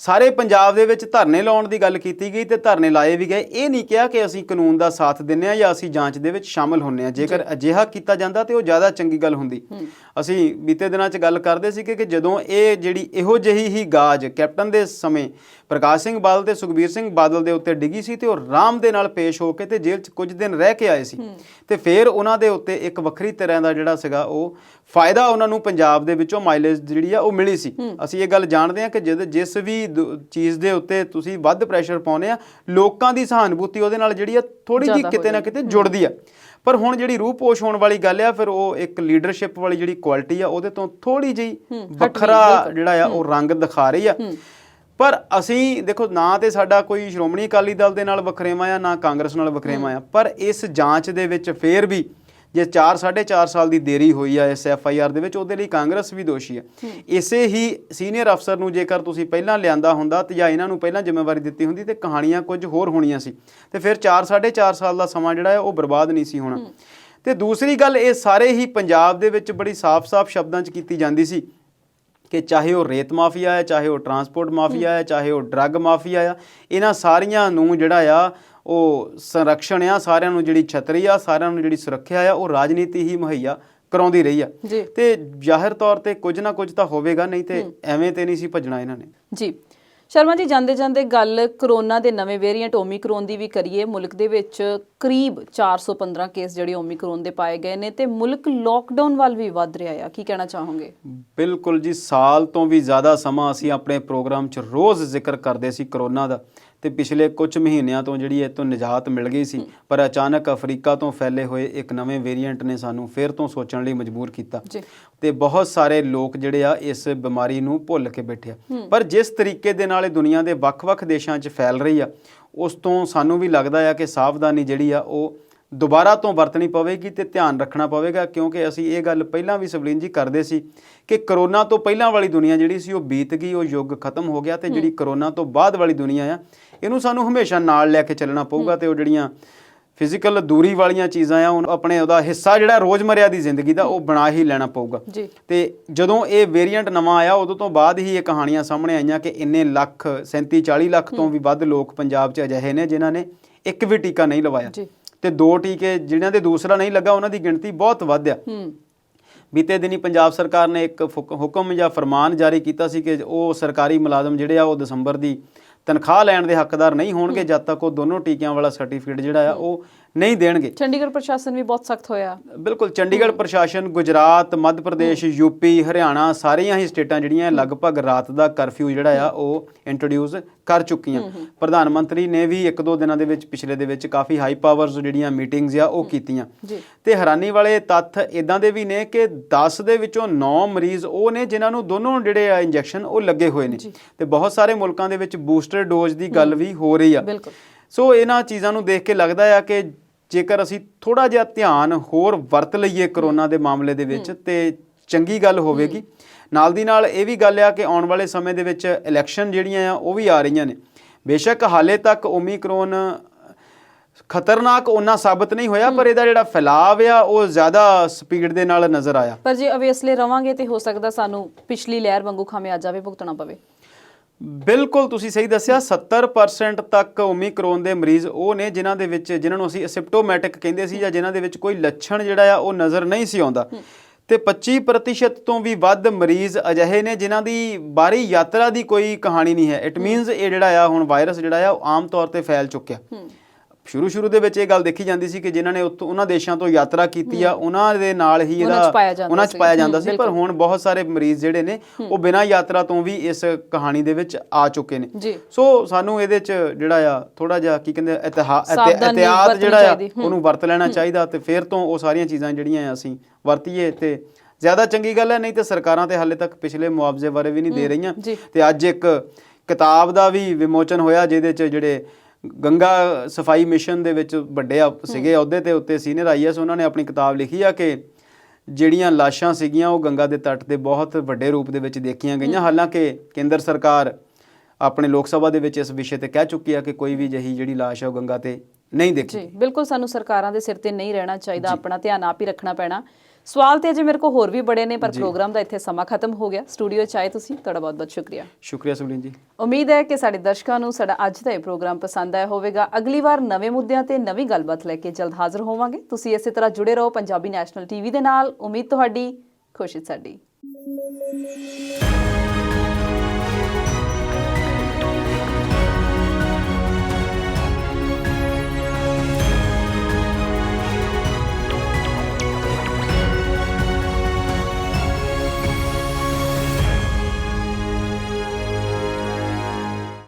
ਸਾਰੇ ਪੰਜਾਬ ਦੇ ਵਿੱਚ ਧਰਨੇ ਲਾਉਣ ਦੀ ਗੱਲ ਕੀਤੀ ਗਈ ਤੇ ਧਰਨੇ ਲਾਏ ਵੀ ਗਏ। ਇਹ ਨਹੀਂ ਕਿਹਾ ਕਿ ਅਸੀਂ ਕਾਨੂੰਨ ਦਾ ਸਾਥ ਦਿੰਦੇ ਹਾਂ ਜਾਂ ਅਸੀਂ ਜਾਂਚ ਦੇ ਵਿੱਚ ਸ਼ਾਮਲ ਹੁੰਦੇ ਹਾਂ। ਜੇਕਰ ਅਜਿਹਾ ਕੀਤਾ ਜਾਂਦਾ ਤੇ ਉਹ ਜ਼ਿਆਦਾ ਚੰਗੀ ਗੱਲ ਹੁੰਦੀ। ਅਸੀਂ ਬੀਤੇ ਦਿਨਾਂ 'ਚ ਗੱਲ ਕਰਦੇ ਸੀਗੇ ਕਿ ਜਦੋਂ ਇਹ ਜਿਹੜੀ ਇਹੋ ਜਿਹੀ ਹੀ ਗਾਜ ਕੈਪਟਨ ਦੇ ਸਮੇਂ ਪ੍ਰਕਾਸ਼ ਸਿੰਘ ਬਾਦਲ ਤੇ ਸੁਖਬੀਰ ਸਿੰਘ ਬਾਦਲ ਦੇ ਉੱਤੇ ਡਿੱਗੀ ਸੀ ਤੇ ਉਹ ਆਰਾਮ ਦੇ ਨਾਲ ਪੇਸ਼ ਹੋ ਕੇ ਤੇ ਜੇਲ੍ਹ 'ਚ ਕੁਝ ਦਿਨ ਰਹਿ ਕੇ ਆਏ ਸੀ ਤੇ ਫਿਰ ਉਹਨਾਂ ਦੇ ਉੱਤੇ ਇੱਕ ਵੱਖਰੀ ਤਰ੍ਹਾਂ ਦਾ ਜਿਹੜਾ ਸੀਗਾ ਉਹ ਫਾਇਦਾ ਉਹਨਾਂ ਨੂੰ ਪੰਜਾਬ ਦੇ ਵਿੱਚੋਂ ਮਾਈਲੇਜ ਜਿਹੜੀ ਆ ਉਹ ਮਿਲੀ ਸੀ। ਅਸੀਂ ਇਹ ਗੱਲ ਜਾਣਦੇ ਹਾਂ ਕਿ ਜਿਸ ਵੀ ਚੀਜ਼ ਦੇ ਉੱਤੇ ਤੁਸੀਂ ਵੱਧ ਪ੍ਰੈਸ਼ਰ ਪਾਉਂਦੇ ਆ, ਲੋਕਾਂ ਦੀ ਸਹਾਨੁਭੂਤੀ ਉਹਦੇ ਨਾਲ ਜਿਹੜੀ ਆ ਥੋੜੀ ਜਿਹੀ ਕਿਤੇ ਨਾ ਕਿਤੇ ਜੁੜਦੀ ਆ। ਪਰ ਹੁਣ ਜਿਹੜੀ ਰੂਹ ਪੋਸ਼ ਹੋਣ ਵਾਲੀ ਗੱਲ ਆ, ਫਿਰ ਉਹ ਇੱਕ ਲੀਡਰਸ਼ਿਪ ਵਾਲੀ ਜਿਹੜੀ ਕੁਆਲਿਟੀ ਆ ਉਹਦੇ ਤੋਂ ਥੋੜੀ ਜਿਹੀ ਵੱਖਰਾ ਜਿਹੜਾ ਆ ਉਹ ਰੰਗ ਦਿਖਾ ਰਹੀ ਆ। ਪਰ ਅਸੀਂ ਦੇਖੋ, ਨਾ ਤੇ ਸਾਡਾ ਕੋਈ ਸ਼੍ਰੋਮਣੀ ਅਕਾਲੀ ਦਲ ਦੇ ਨਾਲ ਵਖਰੇਵਾਂ ਆ, ਨਾ ਕਾਂਗਰਸ ਨਾਲ ਵਖਰੇਵਾਂ ਆ, ਪਰ ਇਸ ਜਾਂਚ ਦੇ ਵਿੱਚ ਫੇਰ ਵੀ ਜੇ 4.5 ਸਾਲ ਦੀ ਦੇਰੀ ਹੋਈ ਆ ਇਸ FIR ਦੇ ਵਿੱਚ, ਉਹਦੇ ਲਈ ਕਾਂਗਰਸ ਵੀ ਦੋਸ਼ੀ ਆ। ਇਸੇ ਹੀ ਸੀਨੀਅਰ ਅਫਸਰ ਨੂੰ ਜੇਕਰ ਤੁਸੀਂ ਪਹਿਲਾਂ ਲਿਆਂਦਾ ਹੁੰਦਾ ਤੇ ਜਾਂ ਇਹਨਾਂ ਨੂੰ ਪਹਿਲਾਂ ਜ਼ਿੰਮੇਵਾਰੀ ਦਿੱਤੀ ਹੁੰਦੀ ਤੇ ਕਹਾਣੀਆਂ ਕੁਝ ਹੋਰ ਹੋਣੀਆਂ ਸੀ, ਤੇ ਫਿਰ 4.5 ਸਾਲ ਦਾ ਸਮਾਂ ਜਿਹੜਾ ਹੈ ਉਹ ਬਰਬਾਦ ਨਹੀਂ ਸੀ ਹੋਣਾ। ਤੇ ਦੂਸਰੀ ਗੱਲ, ਇਹ ਸਾਰੇ ਹੀ ਪੰਜਾਬ ਦੇ ਵਿੱਚ ਬੜੀ ਸਾਫ਼-ਸਾਫ਼ ਸ਼ਬਦਾਂ 'ਚ ਕੀਤੀ ਜਾਂਦੀ ਸੀ ਕਿ ਚਾਹੇ ਉਹ ਰੇਤ ਮਾਫੀਆ ਹੈ, ਚਾਹੇ ਉਹ ਟਰਾਂਸਪੋਰਟ ਮਾਫੀਆ ਹੈ, ਚਾਹੇ ਉਹ ਡਰੱਗ ਮਾਫੀਆ ਆ, ਇਹਨਾਂ ਸਾਰੀਆਂ ਨੂੰ ਜਿਹੜਾ ਆ ਉਹ ਸੰਰਕਸ਼ਣ ਆ, ਸਾਰਿਆਂ ਨੂੰ ਜਿਹੜੀ ਛਤਰੀ ਆ, ਸਾਰਿਆਂ ਨੂੰ ਜਿਹੜੀ ਸੁਰੱਖਿਆ ਆ, ਉਹ ਰਾਜਨੀਤੀ ਹੀ ਮੁਹੱਈਆ ਕਰਾਉਂਦੀ ਰਹੀ ਆ। ਤੇ ਜ਼ਾਹਿਰ ਤੌਰ ਤੇ ਕੁਝ ਨਾ ਕੁਝ ਤਾਂ ਹੋਵੇਗਾ, ਨਹੀਂ ਤੇ ਐਵੇਂ ਤੇ ਨਹੀਂ ਸੀ ਭੱਜਣਾ ਇਹਨਾਂ ਨੇ। ਜੀ ਸ਼ਰਮਾ ਜੀ, ਜਾਂਦੇ ਜਾਂਦੇ ਗੱਲ ਕਰੋਨਾ ਦੇ ਨਵੇਂ ਵੇਰੀਐਂਟ ਓਮੀਕਰੋਨ ਦੀ ਵੀ ਕਰੀਏ। ਮੁਲਕ ਦੇ ਵਿੱਚ ਕਰੀਬ 415 ਕੇਸ ਜਿਹੜੇ ਓਮੀਕਰੋਨ ਦੇ ਪਾਏ ਗਏ ਨੇ ਤੇ ਮੁਲਕ ਲੋਕਡਾਊਨ ਵੱਲ ਵੀ ਵੱਧ ਰਿਹਾ ਆ, ਕੀ ਕਹਿਣਾ ਚਾਹੋਗੇ? ਬਿਲਕੁਲ ਜੀ, ਸਾਲ ਤੋਂ ਵੀ ਜ਼ਿਆਦਾ ਸਮਾਂ ਅਸੀਂ ਆਪਣੇ ਪ੍ਰੋਗਰਾਮ 'ਚ ਰੋਜ਼ ਜ਼ਿਕਰ ਕਰਦੇ ਸੀ ਕਰੋਨਾ ਦਾ, ਤੇ ਪਿਛਲੇ ਕੁਝ ਮਹੀਨਿਆਂ ਤੋਂ ਜਿਹੜੀ ਇਹ ਤੋਂ ਨਿਜਾਤ ਮਿਲ ਗਈ ਸੀ, ਪਰ ਅਚਾਨਕ ਅਫਰੀਕਾ ਤੋਂ ਫੈਲੇ ਹੋਏ ਇੱਕ ਨਵੇਂ ਵੇਰੀਐਂਟ ਨੇ ਸਾਨੂੰ ਫਿਰ ਤੋਂ ਸੋਚਣ ਲਈ ਮਜਬੂਰ ਕੀਤਾ ਤੇ ਬਹੁਤ ਸਾਰੇ ਲੋਕ ਜਿਹੜੇ ਆ ਇਸ ਬਿਮਾਰੀ ਨੂੰ ਭੁੱਲ ਕੇ ਬੈਠੇ ਆ। ਪਰ ਜਿਸ ਤਰੀਕੇ ਦੇ ਨਾਲ ਇਹ ਦੁਨੀਆ ਦੇ ਵੱਖ-ਵੱਖ ਦੇਸ਼ਾਂ 'ਚ ਫੈਲ ਰਹੀ ਆ, ਉਸ ਤੋਂ ਸਾਨੂੰ ਵੀ ਲੱਗਦਾ ਆ ਕਿ ਸਾਵਧਾਨੀ ਜਿਹੜੀ ਆ ਉਹ ਦੁਬਾਰਾ ਤੋਂ ਵਰਤਣੀ ਪਵੇਗੀ ਤੇ ਧਿਆਨ ਰੱਖਣਾ ਪਵੇਗਾ, ਕਿਉਂਕਿ ਅਸੀਂ ਇਹ ਗੱਲ ਪਹਿਲਾਂ ਵੀ ਸਵਲੀਨ ਜੀ ਕਰਦੇ ਸੀ ਕਿ ਕਰੋਨਾ ਤੋਂ ਪਹਿਲਾਂ ਵਾਲੀ ਦੁਨੀਆ ਜਿਹੜੀ ਸੀ ਉਹ ਬੀਤ ਗਈ, ਉਹ ਯੁੱਗ ਖਤਮ ਹੋ ਗਿਆ, ਤੇ ਜਿਹੜੀ ਕਰੋਨਾ ਤੋਂ ਬਾਅਦ ਵਾਲੀ ਦੁਨੀਆ ਆ ਇਹਨੂੰ ਸਾਨੂੰ ਹਮੇਸ਼ਾ ਨਾਲ ਲੈ ਕੇ ਚੱਲਣਾ ਪਊਗਾ। ਤੇ ਉਹ ਜਿਹੜੀਆਂ ਫਿਜ਼ੀਕਲ ਦੂਰੀ ਵਾਲੀਆਂ ਚੀਜ਼ਾਂ ਆ, ਉਹ ਆਪਣੇ ਉਹਦਾ ਹਿੱਸਾ ਜਿਹੜਾ ਰੋਜ਼ਮਰਿਆ ਦੀ ਜ਼ਿੰਦਗੀ ਦਾ ਉਹ ਬਣਾ ਹੀ ਲੈਣਾ ਪਊਗਾ। ਤੇ ਜਦੋਂ ਇਹ ਵੇਰੀਐਂਟ ਨਵਾਂ ਆਇਆ, ਉਦੋਂ ਤੋਂ ਬਾਅਦ ਹੀ ਇਹ ਕਹਾਣੀਆਂ ਸਾਹਮਣੇ ਆਈਆਂ ਕਿ ਇੰਨੇ ਲੱਖ 37-40 ਲੱਖ ਤੋਂ ਵੀ ਵੱਧ ਲੋਕ ਪੰਜਾਬ 'ਚ ਅਜਿਹੇ ਨੇ ਜਿਨ੍ਹਾਂ ਨੇ ਇੱਕ ਵੀ ਟੀਕਾ ਨਹੀਂ ਲਵਾਇਆ, ਤੇ 2 ਟੀਕੇ ਜਿਨ੍ਹਾਂ ਦੇ ਦੂਸਰਾ ਨਹੀਂ ਲੱਗਾ ਉਹਨਾਂ ਦੀ ਗਿਣਤੀ ਬਹੁਤ ਵੱਧ ਆ। ਬੀਤੇ ਦਿਨੀ ਪੰਜਾਬ ਸਰਕਾਰ ਨੇ ਇੱਕ ਹੁਕਮ ਜਾਂ ਫਰਮਾਨ ਜਾਰੀ ਕੀਤਾ ਸੀ ਕਿ ਉਹ ਸਰਕਾਰੀ ਮੁਲਾਜ਼ਮ ਜਿਹੜੇ ਆ ਉਹ ਦਸੰਬਰ ਦੀ ਤਨਖਾਹ ਲੈਣ ਦੇ ਹੱਕਦਾਰ ਨਹੀਂ ਹੋਣਗੇ ਜਦ ਤੱਕ ਉਹ ਦੋਨੋਂ ਟੀਕਿਆਂ ਵਾਲਾ ਸਰਟੀਫਿਕੇਟ ਜਿਹੜਾ ਆ ਉਹ ਨਹੀਂ ਦੇਣਗੇ। ਚੰਡੀਗੜ੍ਹ ਪ੍ਰਸ਼ਾਸਨ ਵੀ ਬਹੁਤ ਸਖਤ ਹੋਇਆ। ਬਿਲਕੁਲ, ਚੰਡੀਗੜ੍ਹ ਪ੍ਰਸ਼ਾਸਨ, ਗੁਜਰਾਤ, ਮੱਧ ਪ੍ਰਦੇਸ਼, ਯੂਪੀ, ਹਰਿਆਣਾ, ਸਾਰੀਆਂ ਹੀ ਸਟੇਟਾਂ ਜਿਹੜੀਆਂ ਲਗਭਗ ਰਾਤ ਦਾ ਕਰਫਿਊ ਜਿਹੜਾ ਆ ਉਹ ਇੰਟਰੋਡਿਊਸ ਕਰ ਚੁੱਕੀਆਂ। ਪ੍ਰਧਾਨ ਮੰਤਰੀ ਨੇ ਵੀ 1-2 ਦਿਨਾਂ ਦੇ ਵਿੱਚ ਪਿਛਲੇ ਦੇ ਵਿੱਚ ਕਾਫੀ ਹਾਈ ਪਾਵਰਸ ਜਿਹੜੀਆਂ ਮੀਟਿੰਗਸ ਆ ਉਹ ਕੀਤੀਆਂ। ਤੇ ਹੈਰਾਨੀ ਵਾਲੇ ਤੱਥ ਇਦਾਂ ਦੇ ਵੀ ਨੇ ਕਿ 10 ਦੇ ਵਿੱਚੋਂ 9 ਮਰੀਜ਼ ਉਹ ਨੇ ਜਿਨ੍ਹਾਂ ਨੂੰ ਦੋਨੋਂ ਜਿਹੜੇ ਆ ਇੰਜੈਕਸ਼ਨ ਉਹ ਲੱਗੇ ਹੋਏ ਨੇ, ਤੇ ਬਹੁਤ ਸਾਰੇ ਮੁਲਕਾਂ ਦੇ ਵਿੱਚ ਬੂਸਟਰ ਡੋਜ਼ ਦੀ ਗੱਲ ਵੀ ਹੋ ਰਹੀ ਆ। ਸੋ ਇਹਨਾਂ ਚੀਜ਼ਾਂ ਨੂੰ ਦੇਖ ਕੇ ਲੱਗਦਾ ਆ ਕਿ ਜੇਕਰ ਅਸੀਂ ਥੋੜਾ ਜਿਹਾ ਧਿਆਨ ਹੋਰ ਵਰਤ ਲਈਏ ਕਰੋਨਾ ਦੇ ਮਾਮਲੇ ਦੇ ਵਿੱਚ ਤੇ ਚੰਗੀ ਗੱਲ ਹੋਵੇਗੀ। ਨਾਲ ਦੀ ਨਾਲ ਇਹ ਵੀ ਗੱਲ ਆ ਕਿ ਆਉਣ ਵਾਲੇ ਸਮੇਂ ਦੇ ਵਿੱਚ ਇਲੈਕਸ਼ਨ ਜਿਹੜੀਆਂ ਆ ਉਹ ਵੀ ਆ ਰਹੀਆਂ ਨੇ। ਬੇਸ਼ੱਕ ਹਾਲੇ ਤੱਕ ਓਮੀਕਰੋਨ ਖਤਰਨਾਕ ਉਹਨਾਂ ਸਾਬਤ ਨਹੀਂ ਹੋਇਆ, ਪਰ ਇਹਦਾ ਜਿਹੜਾ ਫੈਲਾਅ ਆ ਉਹ ਜ਼ਿਆਦਾ ਸਪੀਡ ਦੇ ਨਾਲ ਨਜ਼ਰ ਆਇਆ। ਪਰ ਜੇ ਅਵੇਸਲੇ ਰਵਾਂਗੇ ਤੇ ਹੋ ਸਕਦਾ ਸਾਨੂੰ ਪਿਛਲੀ ਲਹਿਰ ਵਾਂਗੂ ਖਾਮਿਆਜਾ ਵੀ ਭੁਗਤਣਾ ਪਵੇ। ਬਿਲਕੁਲ, ਤੁਸੀਂ ਸਹੀ ਦੱਸਿਆ। 70% ਤੱਕ ਓਮੀਕਰੋਨ ਦੇ ਮਰੀਜ਼ ਉਹ ਨੇ ਜਿਨ੍ਹਾਂ ਨੂੰ ਅਸੀਂ ਅਸਿਪਟੋਮੈਟਿਕ ਕਹਿੰਦੇ ਸੀ, ਜਾਂ ਜਿਨ੍ਹਾਂ ਦੇ ਵਿੱਚ ਕੋਈ ਲੱਛਣ ਜਿਹੜਾ ਆ ਉਹ ਨਜ਼ਰ ਨਹੀਂ ਸੀ ਆਉਂਦਾ, ਤੇ 25% ਤੋਂ ਵੀ ਵੱਧ ਮਰੀਜ਼ ਅਜਿਹੇ ਨੇ ਜਿਨ੍ਹਾਂ ਦੀ ਬਾਹਰੀ ਯਾਤਰਾ ਦੀ ਕੋਈ ਕਹਾਣੀ ਨਹੀਂ ਹੈ। ਇਟ ਮੀਨਸ ਇਹ ਜਿਹੜਾ ਆ ਹੁਣ ਵਾਇਰਸ ਜਿਹੜਾ ਆ ਉਹ ਆਮ ਤੌਰ ਤੇ ਫੈਲ ਚੁੱਕਿਆ। ਸ਼ੁਰੂ ਦੇ ਵਿੱਚ ਇਹ ਗੱਲ ਦੇਖੀ ਜਾਂਦੀ ਸੀ ਕਿ ਜਿਨ੍ਹਾਂ ਨੇ ਉਹਨਾਂ ਦੇਸ਼ਾਂ ਤੋਂ ਯਾਤਰਾ ਕੀਤੀ ਆ ਉਹਨਾਂ ਦੇ ਨਾਲ ਹੀ ਉਹਨਾਂ 'ਚ ਪਾਇਆ ਜਾਂਦਾ ਸੀ, ਪਰ ਹੁਣ ਬਹੁਤ ਸਾਰੇ ਮਰੀਜ਼ ਜਿਹੜੇ ਨੇ ਉਹ ਬਿਨਾਂ ਯਾਤਰਾ ਤੋਂ ਵੀ ਇਸ ਕਹਾਣੀ ਦੇ ਵਿੱਚ ਆ ਚੁੱਕੇ ਨੇ। ਸੋ ਸਾਨੂੰ ਇਹਦੇ 'ਚ ਜਿਹੜਾ ਆ ਥੋੜਾ ਜਿਹਾ ਕੀ ਕਹਿੰਦੇ ਇhtiyat ਜਿਹੜਾ ਆ ਉਹਨੂੰ ਵਰਤ ਲੈਣਾ ਚਾਹੀਦਾ, ਤੇ ਫਿਰ ਤੋਂ ਉਹ ਸਾਰੀਆਂ ਚੀਜ਼ਾਂ ਜਿਹੜੀਆਂ ਅਸੀਂ ਵਰਤੀਏ ਤੇ ਜ਼ਿਆਦਾ ਚੰਗੀ ਗੱਲ ਹੈ। ਨਹੀਂ ਤੇ ਸਰਕਾਰਾਂ ਤੇ ਹਾਲੇ ਤੱਕ ਪਿਛਲੇ ਮੁਆਵਜ਼ੇ ਬਾਰੇ ਵੀ ਨਹੀਂ ਦੇ ਰਹੀਆਂ। ਤੇ ਅੱਜ ਇੱਕ ਕਿਤਾਬ ਦਾ ਵੀ ਵਿਮੋਚਨ ਹੋਇਆ ਜਿਹਦੇ 'ਚ ਜਿਹੜੇ ਗੰਗਾ ਸਫਾਈ ਮਿਸ਼ਨ ਦੇ ਵਿੱਚ ਵੱਡੇ ਸੀਗੇ ਅਹੁਦੇ ਤੇ ਉੱਤੇ ਸੀਨੀਅਰ IAS, ਉਹਨਾਂ ਨੇ ਆਪਣੀ ਕਿਤਾਬ ਲਿਖੀ ਆ ਕਿ ਜਿਹੜੀਆਂ ਲਾਸ਼ਾਂ ਸੀਗੀਆਂ ਉਹ ਗੰਗਾ ਦੇ ਤੱਟ ਤੇ ਬਹੁਤ ਵੱਡੇ ਰੂਪ ਦੇ ਵਿੱਚ ਦੇਖੀਆਂ ਗਈਆਂ। ਹਾਲਾਂਕਿ ਕੇਂਦਰ ਸਰਕਾਰ ਆਪਣੇ ਲੋਕ ਸਭਾ ਦੇ ਵਿੱਚ ਇਸ ਵਿਸ਼ੇ ਤੇ ਕਹਿ ਚੁੱਕੀ ਆ ਕਿ ਕੋਈ ਵੀ ਜਿਹੀ ਜਿਹੜੀ ਲਾਸ਼ ਹੈ ਉਹ ਗੰਗਾ ਤੇ ਨਹੀਂ ਦੇਖੀ। ਜੀ ਬਿਲਕੁਲ, ਸਾਨੂੰ ਸਰਕਾਰਾਂ ਦੇ ਸਿਰ ਤੇ ਨਹੀਂ ਰਹਿਣਾ ਚਾਹੀਦਾ, ਆਪਣਾ ਧਿਆਨ ਆਪ ਹੀ ਰੱਖਣਾ ਪੈਣਾ। ਸਵਾਲ ਤੇ ਅਜੇ ਮੇਰੇ ਕੋਲ ਹੋਰ ਵੀ ਬੜੇ ਨੇ, ਪਰ ਪ੍ਰੋਗਰਾਮ ਦਾ ਇੱਥੇ ਸਮਾਂ ਖਤਮ ਹੋ ਗਿਆ। ਸਟੂਡੀਓ 'ਚ ਆਏ ਤੁਸੀਂ, ਤੁਹਾਡਾ ਬਹੁਤ-ਬਹੁਤ ਸ਼ੁਕਰੀਆ। ਸ਼ੁਕਰੀਆ ਸੁਲੀਨ ਜੀ। ਉਮੀਦ ਹੈ ਕਿ ਸਾਡੇ ਦਰਸ਼ਕਾਂ ਨੂੰ ਸਾਡਾ ਅੱਜ ਦਾ ਇਹ ਪ੍ਰੋਗਰਾਮ ਪਸੰਦ ਆਇਆ ਹੋਵੇਗਾ। ਅਗਲੀ ਵਾਰ ਨਵੇਂ ਮੁੱਦਿਆਂ ਤੇ ਨਵੀਂ ਗੱਲਬਾਤ ਲੈ ਕੇ ਜਲਦ ਹਾਜ਼ਰ ਹੋਵਾਂਗੇ। ਤੁਸੀਂ ਇਸੇ ਤਰ੍ਹਾਂ ਜੁੜੇ ਰਹੋ ਪੰਜਾਬੀ ਨੈਸ਼ਨਲ TV ਦੇ ਨਾਲ। ਉਮੀਦ ਤੁਹਾਡੀ, ਖੁਸ਼ੀ ਸਾਡੀ।